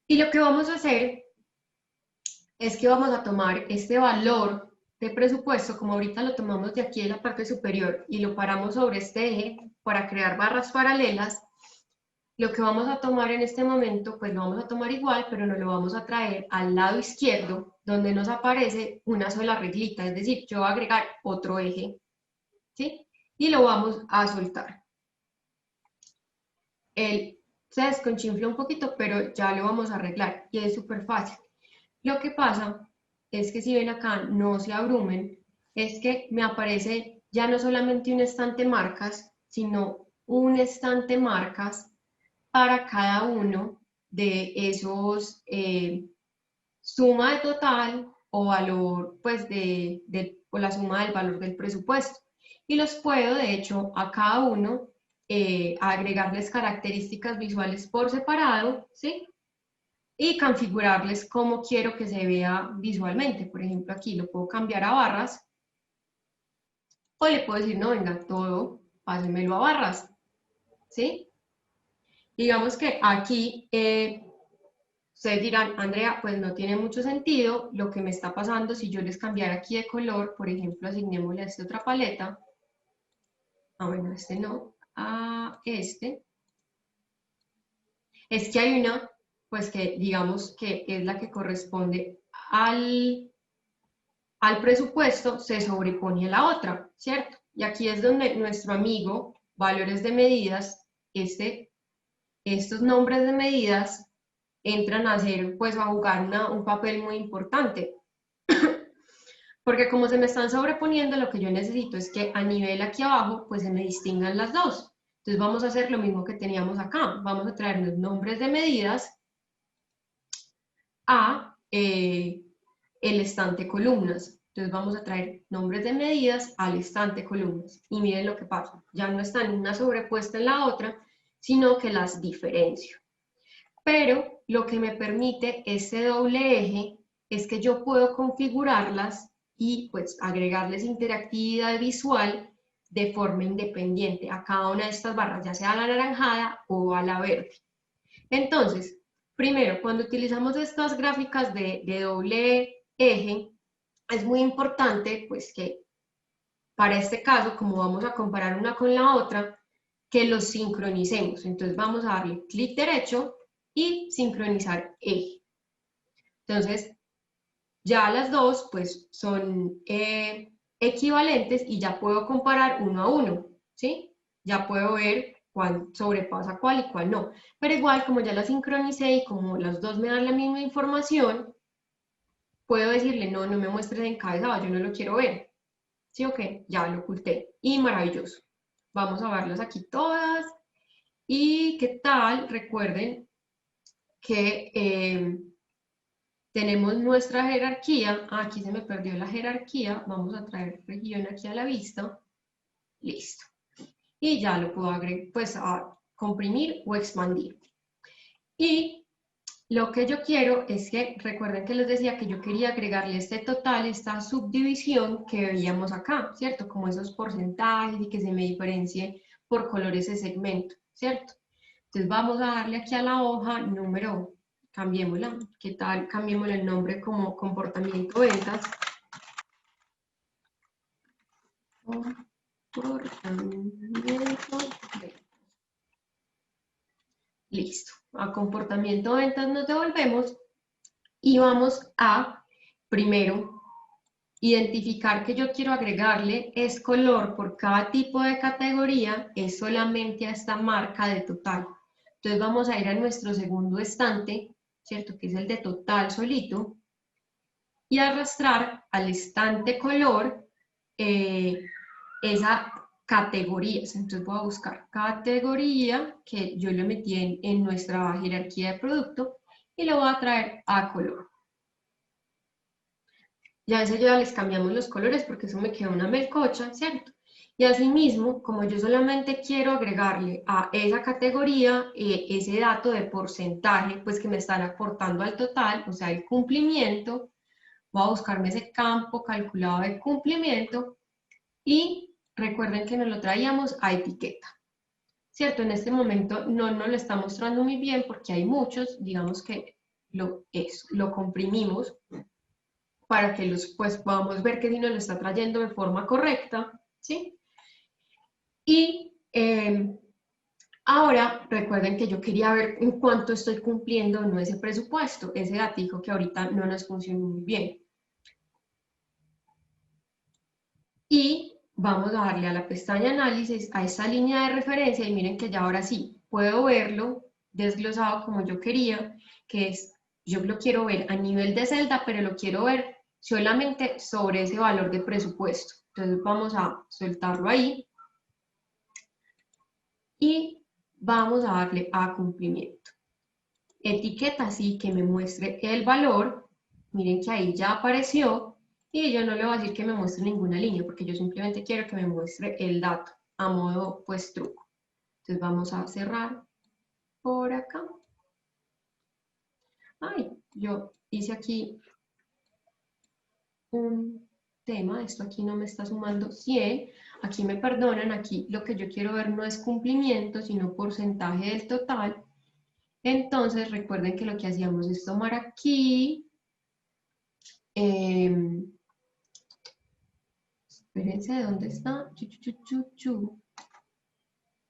Y lo que vamos a hacer es que vamos a tomar este valor de presupuesto, como ahorita lo tomamos de aquí en la parte superior y lo paramos sobre este eje para crear barras paralelas. Lo que vamos a tomar en este momento, pues lo vamos a tomar igual, pero nos lo vamos a traer al lado izquierdo, donde nos aparece una sola reglita, es decir, yo voy a agregar otro eje, ¿sí? Y lo vamos a soltar. El se desconchinfla un poquito, pero ya lo vamos a arreglar y es súper fácil. Lo que pasa es que si ven acá, no se abrumen, es que me aparece ya no solamente un estante marcas, sino un estante marcas para cada uno de esos suma de total o valor, pues o la suma del valor del presupuesto. Y los puedo, de hecho, a cada uno agregarles características visuales por separado, ¿sí? Y configurarles cómo quiero que se vea visualmente. Por ejemplo, aquí lo puedo cambiar a barras o le puedo decir, no, venga, todo, pásenmelo a barras, ¿sí? Digamos que aquí ustedes dirán, Andrea, pues no tiene mucho sentido lo que me está pasando si yo les cambiara aquí de color, por ejemplo, asignémosle a esta otra paleta, bueno, este no, a este, es que hay una, pues que digamos que es la que corresponde al presupuesto, se sobrepone a la otra, ¿cierto? Y aquí es donde nuestro amigo, valores de medidas, estos nombres de medidas entran a hacer, pues a jugar un papel muy importante. Porque como se me están sobreponiendo, lo que yo necesito es que a nivel aquí abajo, pues se me distingan las dos. Entonces vamos a hacer lo mismo que teníamos acá. Vamos a traer los nombres de medidas a el estante columnas. Entonces vamos a traer nombres de medidas al estante columnas. Y miren lo que pasa. Ya no están una sobrepuesta en la otra, sino que las diferencio. Pero lo que me permite este doble eje es que yo puedo configurarlas y pues agregarles interactividad visual de forma independiente a cada una de estas barras, ya sea a la anaranjada o a la verde. Entonces, primero, cuando utilizamos estas gráficas de doble eje, es muy importante pues que para este caso, como vamos a comparar una con la otra, que los sincronicemos. Entonces vamos a darle clic derecho y sincronizar eje. Entonces, ya las dos pues son equivalentes y ya puedo comparar uno a uno, ¿sí? Ya puedo ver cuál sobrepasa cuál y cuál no. Pero igual, como ya las sincronicé y como las dos me dan la misma información, puedo decirle, no, no me muestres encabezado, yo no lo quiero ver. ¿Sí o qué? Ya lo oculté. Y maravilloso. Vamos a verlas aquí todas. ¿Y qué tal? Recuerden que tenemos nuestra jerarquía. Aquí se me perdió la jerarquía. Vamos a traer región aquí a la vista. Listo. Y ya lo puedo agregar, pues a comprimir o expandir. Y lo que yo quiero es que, recuerden que les decía que yo quería agregarle este total, esta subdivisión que veíamos acá, ¿cierto? Como esos porcentajes y que se me diferencie por colores ese segmento, ¿cierto? Entonces vamos a darle aquí a la hoja número, cambiémosla, ¿qué tal? Cambiémosle el nombre como comportamiento ventas. Comportamiento ventas. Listo. A comportamiento ventas nos devolvemos y vamos a, primero, identificar que yo quiero agregarle es color por cada tipo de categoría, es solamente a esta marca de total. Entonces vamos a ir a nuestro segundo estante, ¿cierto? Que es el de total solito, y arrastrar al estante color esa categorías. Entonces voy a buscar categoría que yo le metí en nuestra jerarquía de producto y lo voy a traer a color. Ya a eso ya les cambiamos los colores porque eso me queda una melcocha, ¿cierto? Y asimismo, como yo solamente quiero agregarle a esa categoría ese dato de porcentaje, pues que me están aportando al total, o sea, el cumplimiento, voy a buscarme ese campo calculado de cumplimiento y recuerden que nos lo traíamos a etiqueta. ¿Cierto? En este momento no nos lo está mostrando muy bien porque hay muchos, digamos que lo comprimimos para que pues podamos ver que si nos lo está trayendo de forma correcta, ¿sí? Y ahora recuerden que yo quería ver en cuánto estoy cumpliendo no ese presupuesto, ese gatico que ahorita no nos funciona muy bien. Y vamos a darle a la pestaña análisis, a esta línea de referencia y miren que ya ahora sí puedo verlo desglosado como yo quería, que es, yo lo quiero ver a nivel de celda, pero lo quiero ver solamente sobre ese valor de presupuesto. Entonces vamos a soltarlo ahí y vamos a darle a cumplimiento. Etiqueta así que me muestre el valor. Miren que ahí ya apareció y yo no le voy a decir que me muestre ninguna línea porque yo simplemente quiero que me muestre el dato a modo pues truco. Entonces vamos a cerrar por acá. Ay, yo hice aquí un tema, esto aquí no me está sumando 100, aquí me perdonan, aquí lo que yo quiero ver no es cumplimiento, sino porcentaje del total. Entonces recuerden que lo que hacíamos es tomar aquí, espérense, ¿dónde está?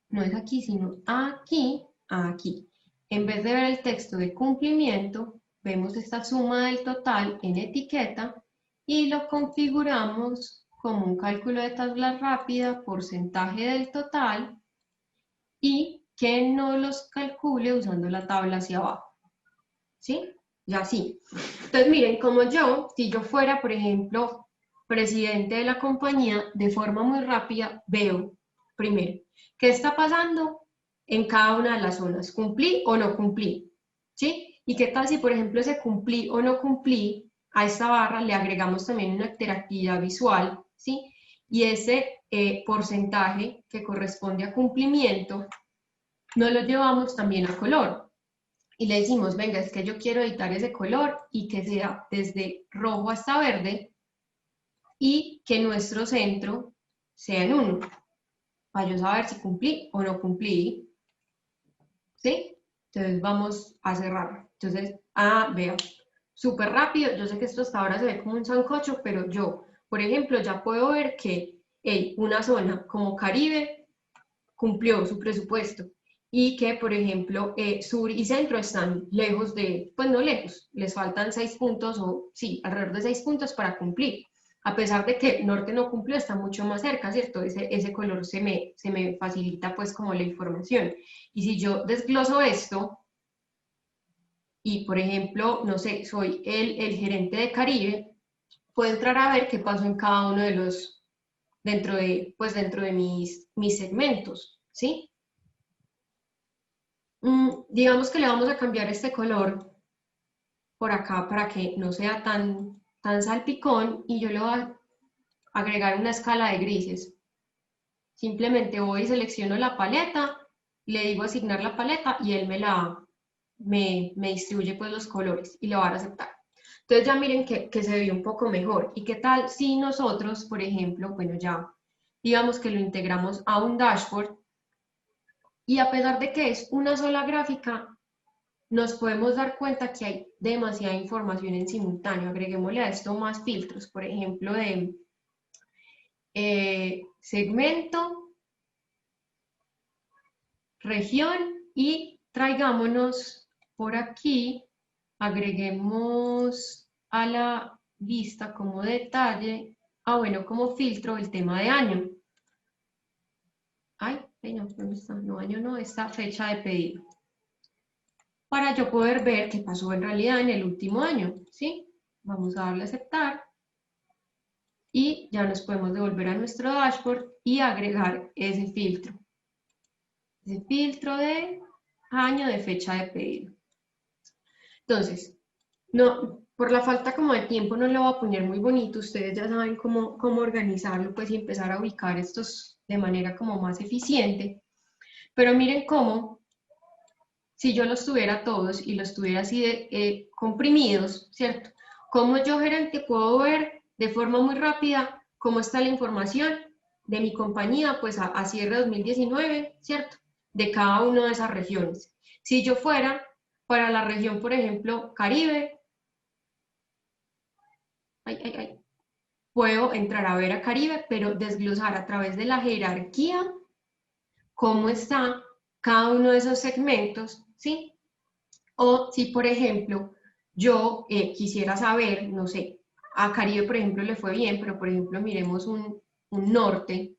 No es aquí, sino aquí, aquí. En vez de ver el texto de cumplimiento, vemos esta suma del total en etiqueta y lo configuramos como un cálculo de tabla rápida, porcentaje del total, y que no los calcule usando la tabla hacia abajo. ¿Sí? Ya sí. Entonces miren, como yo, si yo fuera, por ejemplo, presidente de la compañía, de forma muy rápida veo, primero, ¿qué está pasando en cada una de las zonas? ¿Cumplí o no cumplí? ¿Sí? ¿Y qué tal si, por ejemplo, ese cumplí o no cumplí, a esta barra le agregamos también una interactividad visual, ¿sí? Y ese porcentaje que corresponde a cumplimiento, nos lo llevamos también a color. Y le decimos, venga, es que yo quiero editar ese color y que sea desde rojo hasta verde y que nuestro centro sea en 1, para yo saber si cumplí o no cumplí. ¿Sí? Entonces vamos a cerrar. Entonces, vea, súper rápido. Yo sé que esto hasta ahora se ve como un sancocho, pero yo, por ejemplo, ya puedo ver que una zona como Caribe cumplió su presupuesto y que, por ejemplo, sur y centro están lejos de, pues no lejos, les faltan 6 puntos o sí, alrededor de 6 puntos para cumplir. A pesar de que norte no cumplió, está mucho más cerca, ¿cierto? Ese color se me facilita pues como la información. Y si yo desgloso esto y, por ejemplo, no sé, soy el gerente de Caribe, puedo entrar a ver qué pasó en cada uno de los, dentro de mis segmentos, ¿sí? Digamos que le vamos a cambiar este color por acá para que no sea tan salpicón y yo le voy a agregar una escala de grises. Simplemente voy y selecciono la paleta, le digo asignar la paleta y él me distribuye pues los colores y lo va a aceptar. Entonces ya miren que se ve un poco mejor. ¿Y qué tal si nosotros, por ejemplo, bueno, ya digamos que lo integramos a un dashboard y a pesar de que es una sola gráfica, nos podemos dar cuenta que hay demasiada información en simultáneo. Agreguémosle a esto más filtros, por ejemplo, de segmento, región y traigámonos por aquí, agreguemos a la vista como detalle, bueno, como filtro el tema de año. Ay, no, ¿dónde está? No, año no, esta fecha de pedido. Para yo poder ver qué pasó en realidad en el último año, ¿sí? Vamos a darle a aceptar y ya nos podemos devolver a nuestro dashboard y agregar ese filtro de año de fecha de pedido. Entonces, no, por la falta como de tiempo no lo voy a poner muy bonito, ustedes ya saben cómo organizarlo pues y empezar a ubicar estos de manera como más eficiente, pero miren cómo si yo los tuviera todos y los tuviera así de comprimidos, ¿cierto? Como yo gerente puedo ver de forma muy rápida cómo está la información de mi compañía, pues a cierre 2019, ¿cierto? De cada una de esas regiones. Si yo fuera para la región, por ejemplo, Caribe, puedo entrar a ver a Caribe, pero desglosar a través de la jerarquía cómo está cada uno de esos segmentos, ¿sí? O si, por ejemplo, yo quisiera saber, no sé, a Caribe, por ejemplo, le fue bien, pero, por ejemplo, miremos un norte,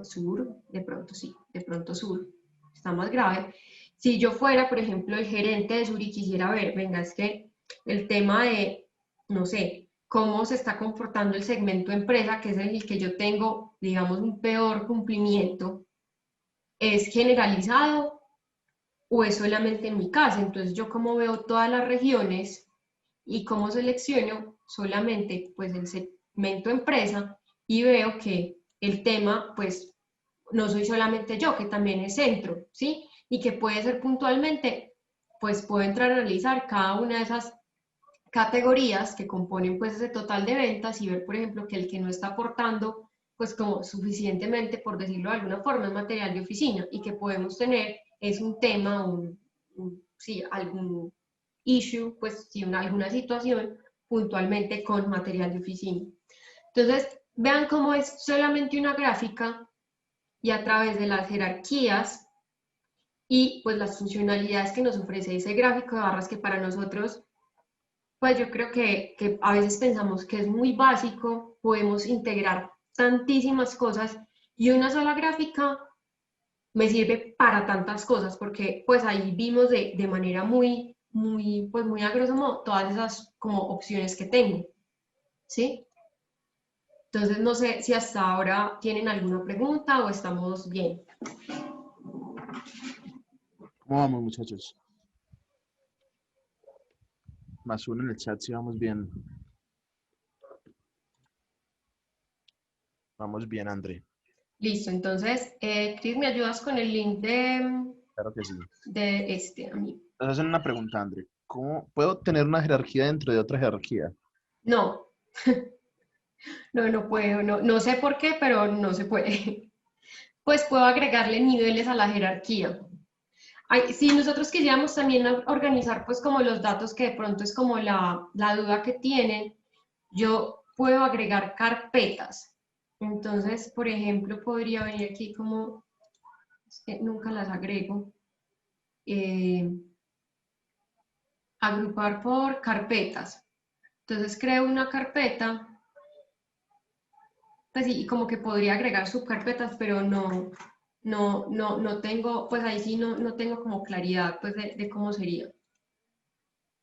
sur, de pronto sí, de pronto sur, está más grave. Si yo fuera, por ejemplo, el gerente de Suri y quisiera ver, venga, es que el tema de, no sé, cómo se está comportando el segmento empresa, que es el que yo tengo, digamos, un peor cumplimiento, ¿es generalizado o es solamente en mi casa? Entonces, yo como veo todas las regiones y cómo selecciono solamente pues el segmento empresa y veo que el tema pues no soy solamente yo, que también es centro, ¿sí? Y que puede ser puntualmente, pues puedo entrar a analizar cada una de esas categorías que componen pues ese total de ventas y ver, por ejemplo, que el que no está aportando pues como suficientemente, por decirlo de alguna forma, es material de oficina y que podemos tener es un tema, sí, algún issue, pues sí, alguna situación puntualmente con material de oficina. Entonces, vean cómo es solamente una gráfica y a través de las jerarquías y pues las funcionalidades que nos ofrece ese gráfico de barras que para nosotros, pues yo creo que a veces pensamos que es muy básico, podemos integrar tantísimas cosas y una sola gráfica me sirve para tantas cosas porque pues ahí vimos de manera pues muy a grosso modo todas esas como opciones que tengo, ¿sí? Entonces no sé si hasta ahora tienen alguna pregunta o estamos bien. ¿Cómo vamos, muchachos? +1 en el chat si vamos bien. Vamos bien, André. Listo, entonces, Cris, ¿me ayudas con el link Claro que sí. de este a mí? Nos hacen una pregunta, André. ¿Cómo puedo tener una jerarquía dentro de otra jerarquía? No, no puedo, no sé por qué, pero no se puede. Pues puedo agregarle niveles a la jerarquía. Si nosotros quisiéramos también organizar pues como los datos que de pronto es como la duda que tienen, yo puedo agregar carpetas. Entonces, por ejemplo, podría venir aquí como, es que nunca las agrego, agrupar por carpetas. Entonces creo una carpeta, pues sí, y como que podría agregar subcarpetas, pero no tengo, pues ahí sí no tengo como claridad pues de cómo sería.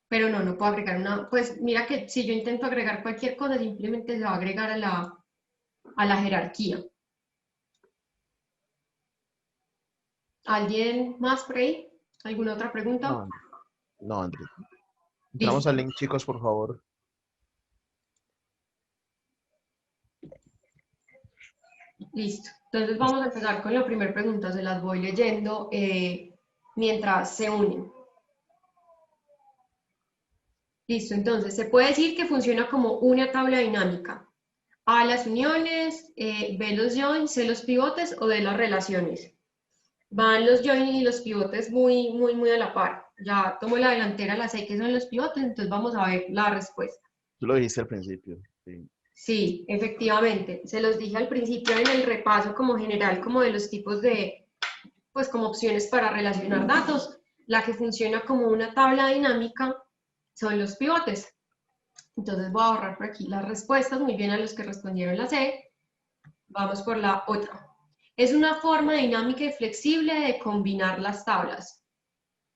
Pero no puedo agregar una, pues mira que si yo intento agregar cualquier cosa, simplemente se va a agregar a la jerarquía. ¿Alguien más por ahí? ¿Alguna otra pregunta? No, André. Entramos Listo, al link, chicos, por favor. listo. Entonces vamos a empezar con la primera pregunta, se las voy leyendo mientras se unen. Listo, entonces se puede decir que funciona como una tabla dinámica. A las uniones, B los joins, C los pivotes o D las relaciones. Van los joins y los pivotes muy a la par. Ya tomo la delantera, la sé que son los pivotes, entonces vamos a ver la respuesta. Tú lo dijiste al principio. Sí. Sí, efectivamente. Se los dije al principio en el repaso como general, como de los tipos de, pues como opciones para relacionar datos. La que funciona como una tabla dinámica son los pivotes. Entonces voy a borrar por aquí las respuestas, muy bien a los que respondieron la C. Vamos por la otra. Es una forma dinámica y flexible de combinar las tablas.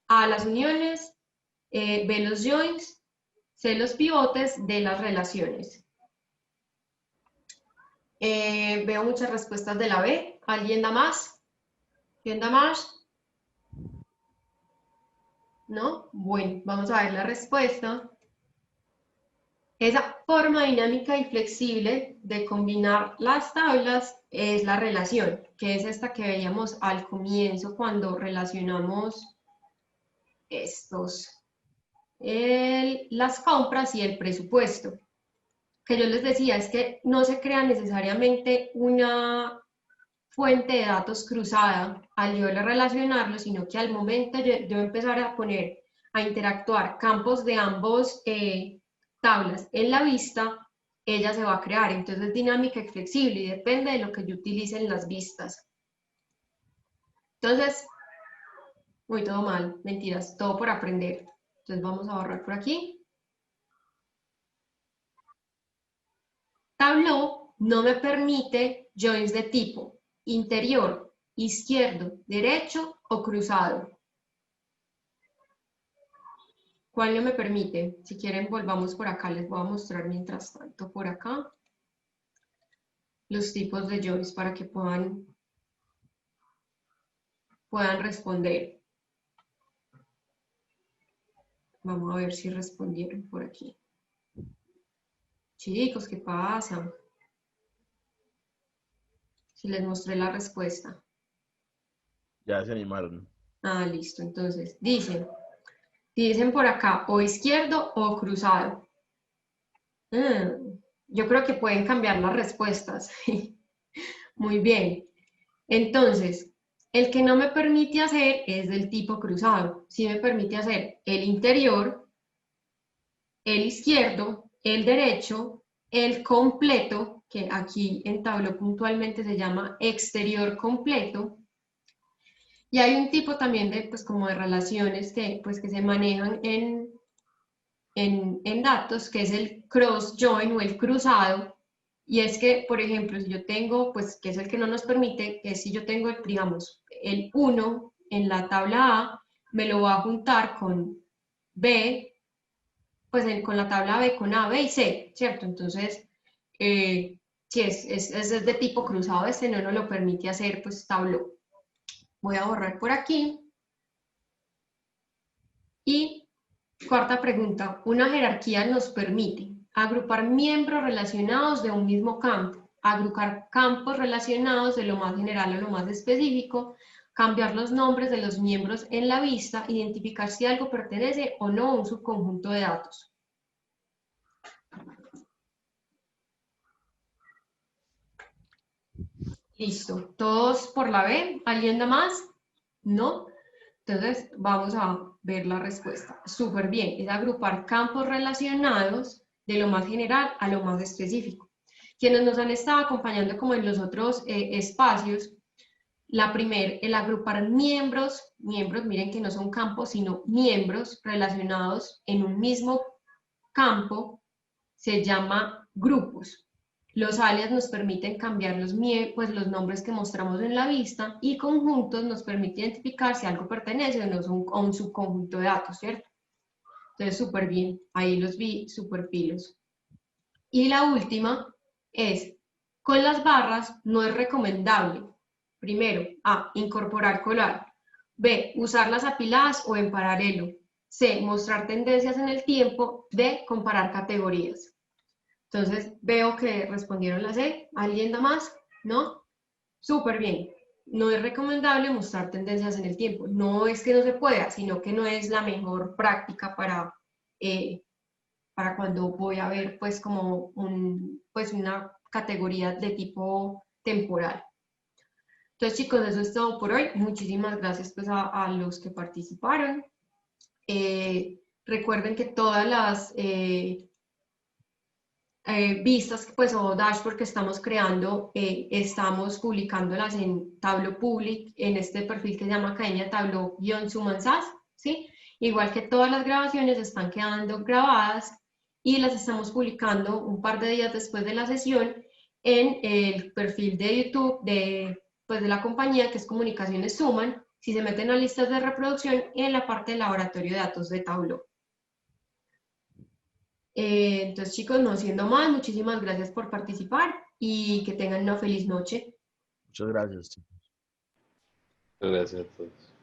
A las uniones, B los joins, C los pivotes, D las relaciones. Veo muchas respuestas de la B. ¿Alguien da más? ¿Quién da más? ¿No? Bueno, vamos a ver la respuesta. Esa forma dinámica y flexible de combinar las tablas es la relación, que es esta que veíamos al comienzo cuando relacionamos las compras y el presupuesto. Que yo les decía es que no se crea necesariamente una fuente de datos cruzada al yo relacionarlo, sino que al momento yo empezar a poner, a interactuar campos de ambos tablas en la vista, ella se va a crear. Entonces es dinámica y flexible y depende de lo que yo utilice en las vistas. Entonces, muy todo mal, mentiras, todo por aprender. Entonces vamos a borrar por aquí. Tableau no me permite joins de tipo interior, izquierdo, derecho o cruzado. ¿Cuál no me permite? Si quieren, volvamos por acá. Les voy a mostrar mientras tanto por acá los tipos de joins para que puedan responder. Vamos a ver si respondieron por aquí. Chicos, ¿qué pasa? Si les mostré la respuesta. Ya se animaron. Ah, listo. Entonces, dicen por acá, o izquierdo o cruzado. Yo creo que pueden cambiar las respuestas. Muy bien. Entonces, el que no me permite hacer es del tipo cruzado. Sí me permite hacer el interior, el izquierdo, el derecho, el completo, que aquí en Tableau puntualmente se llama exterior completo. Y hay un tipo también de, pues, como de relaciones que se manejan en datos, que es el cross join o el cruzado. Y es que, por ejemplo, si yo tengo, pues, que es el que no nos permite, que si yo tengo, digamos, el 1 en la tabla A, me lo va a juntar con B, pues con la tabla B, con A, B y C, ¿cierto? Entonces, si es de tipo cruzado, este no nos lo permite hacer, pues, Tableau. Voy a borrar por aquí. Y cuarta pregunta, una jerarquía nos permite agrupar miembros relacionados de un mismo campo, agrupar campos relacionados de lo más general a lo más específico, cambiar los nombres de los miembros en la vista, identificar si algo pertenece o no a un subconjunto de datos. Listo, ¿todos por la B? ¿Alguien da más? ¿No? Entonces, vamos a ver la respuesta. Súper bien, es agrupar campos relacionados de lo más general a lo más específico. Quienes nos han estado acompañando como en los otros espacios, el agrupar miembros, miren que no son campos, sino miembros relacionados en un mismo campo, se llama grupos. Los alias nos permiten cambiar los nombres que mostramos en la vista, y conjuntos nos permite identificar si algo pertenece o no a un subconjunto de datos, ¿cierto? Entonces, súper bien, ahí los vi súper pilos. Y la última es, con las barras no es recomendable. Primero, A, incorporar colar. B, usarlas apiladas o en paralelo. C, mostrar tendencias en el tiempo. D, comparar categorías. Entonces, veo que respondieron la C. ¿Alguien da más? ¿No? Súper bien. No es recomendable mostrar tendencias en el tiempo. No es que no se pueda, sino que no es la mejor práctica para cuando voy a ver, pues, como una categoría de tipo temporal. Entonces, chicos, eso es todo por hoy. Muchísimas gracias, pues, a los que participaron. Recuerden que todas las vistas, pues, o dashboard que estamos creando, estamos publicándolas en Tableau Public, en este perfil que se llama Academia Tableau-Sumansas, ¿sí? Igual que todas las grabaciones están quedando grabadas y las estamos publicando un par de días después de la sesión en el perfil de YouTube de la compañía, que es Comunicaciones Suman. Si se meten a listas de reproducción, en la parte del laboratorio de datos de Tableau. Entonces, chicos, no siendo más, muchísimas gracias por participar y que tengan una feliz noche. Muchas gracias, chicos. Gracias a todos.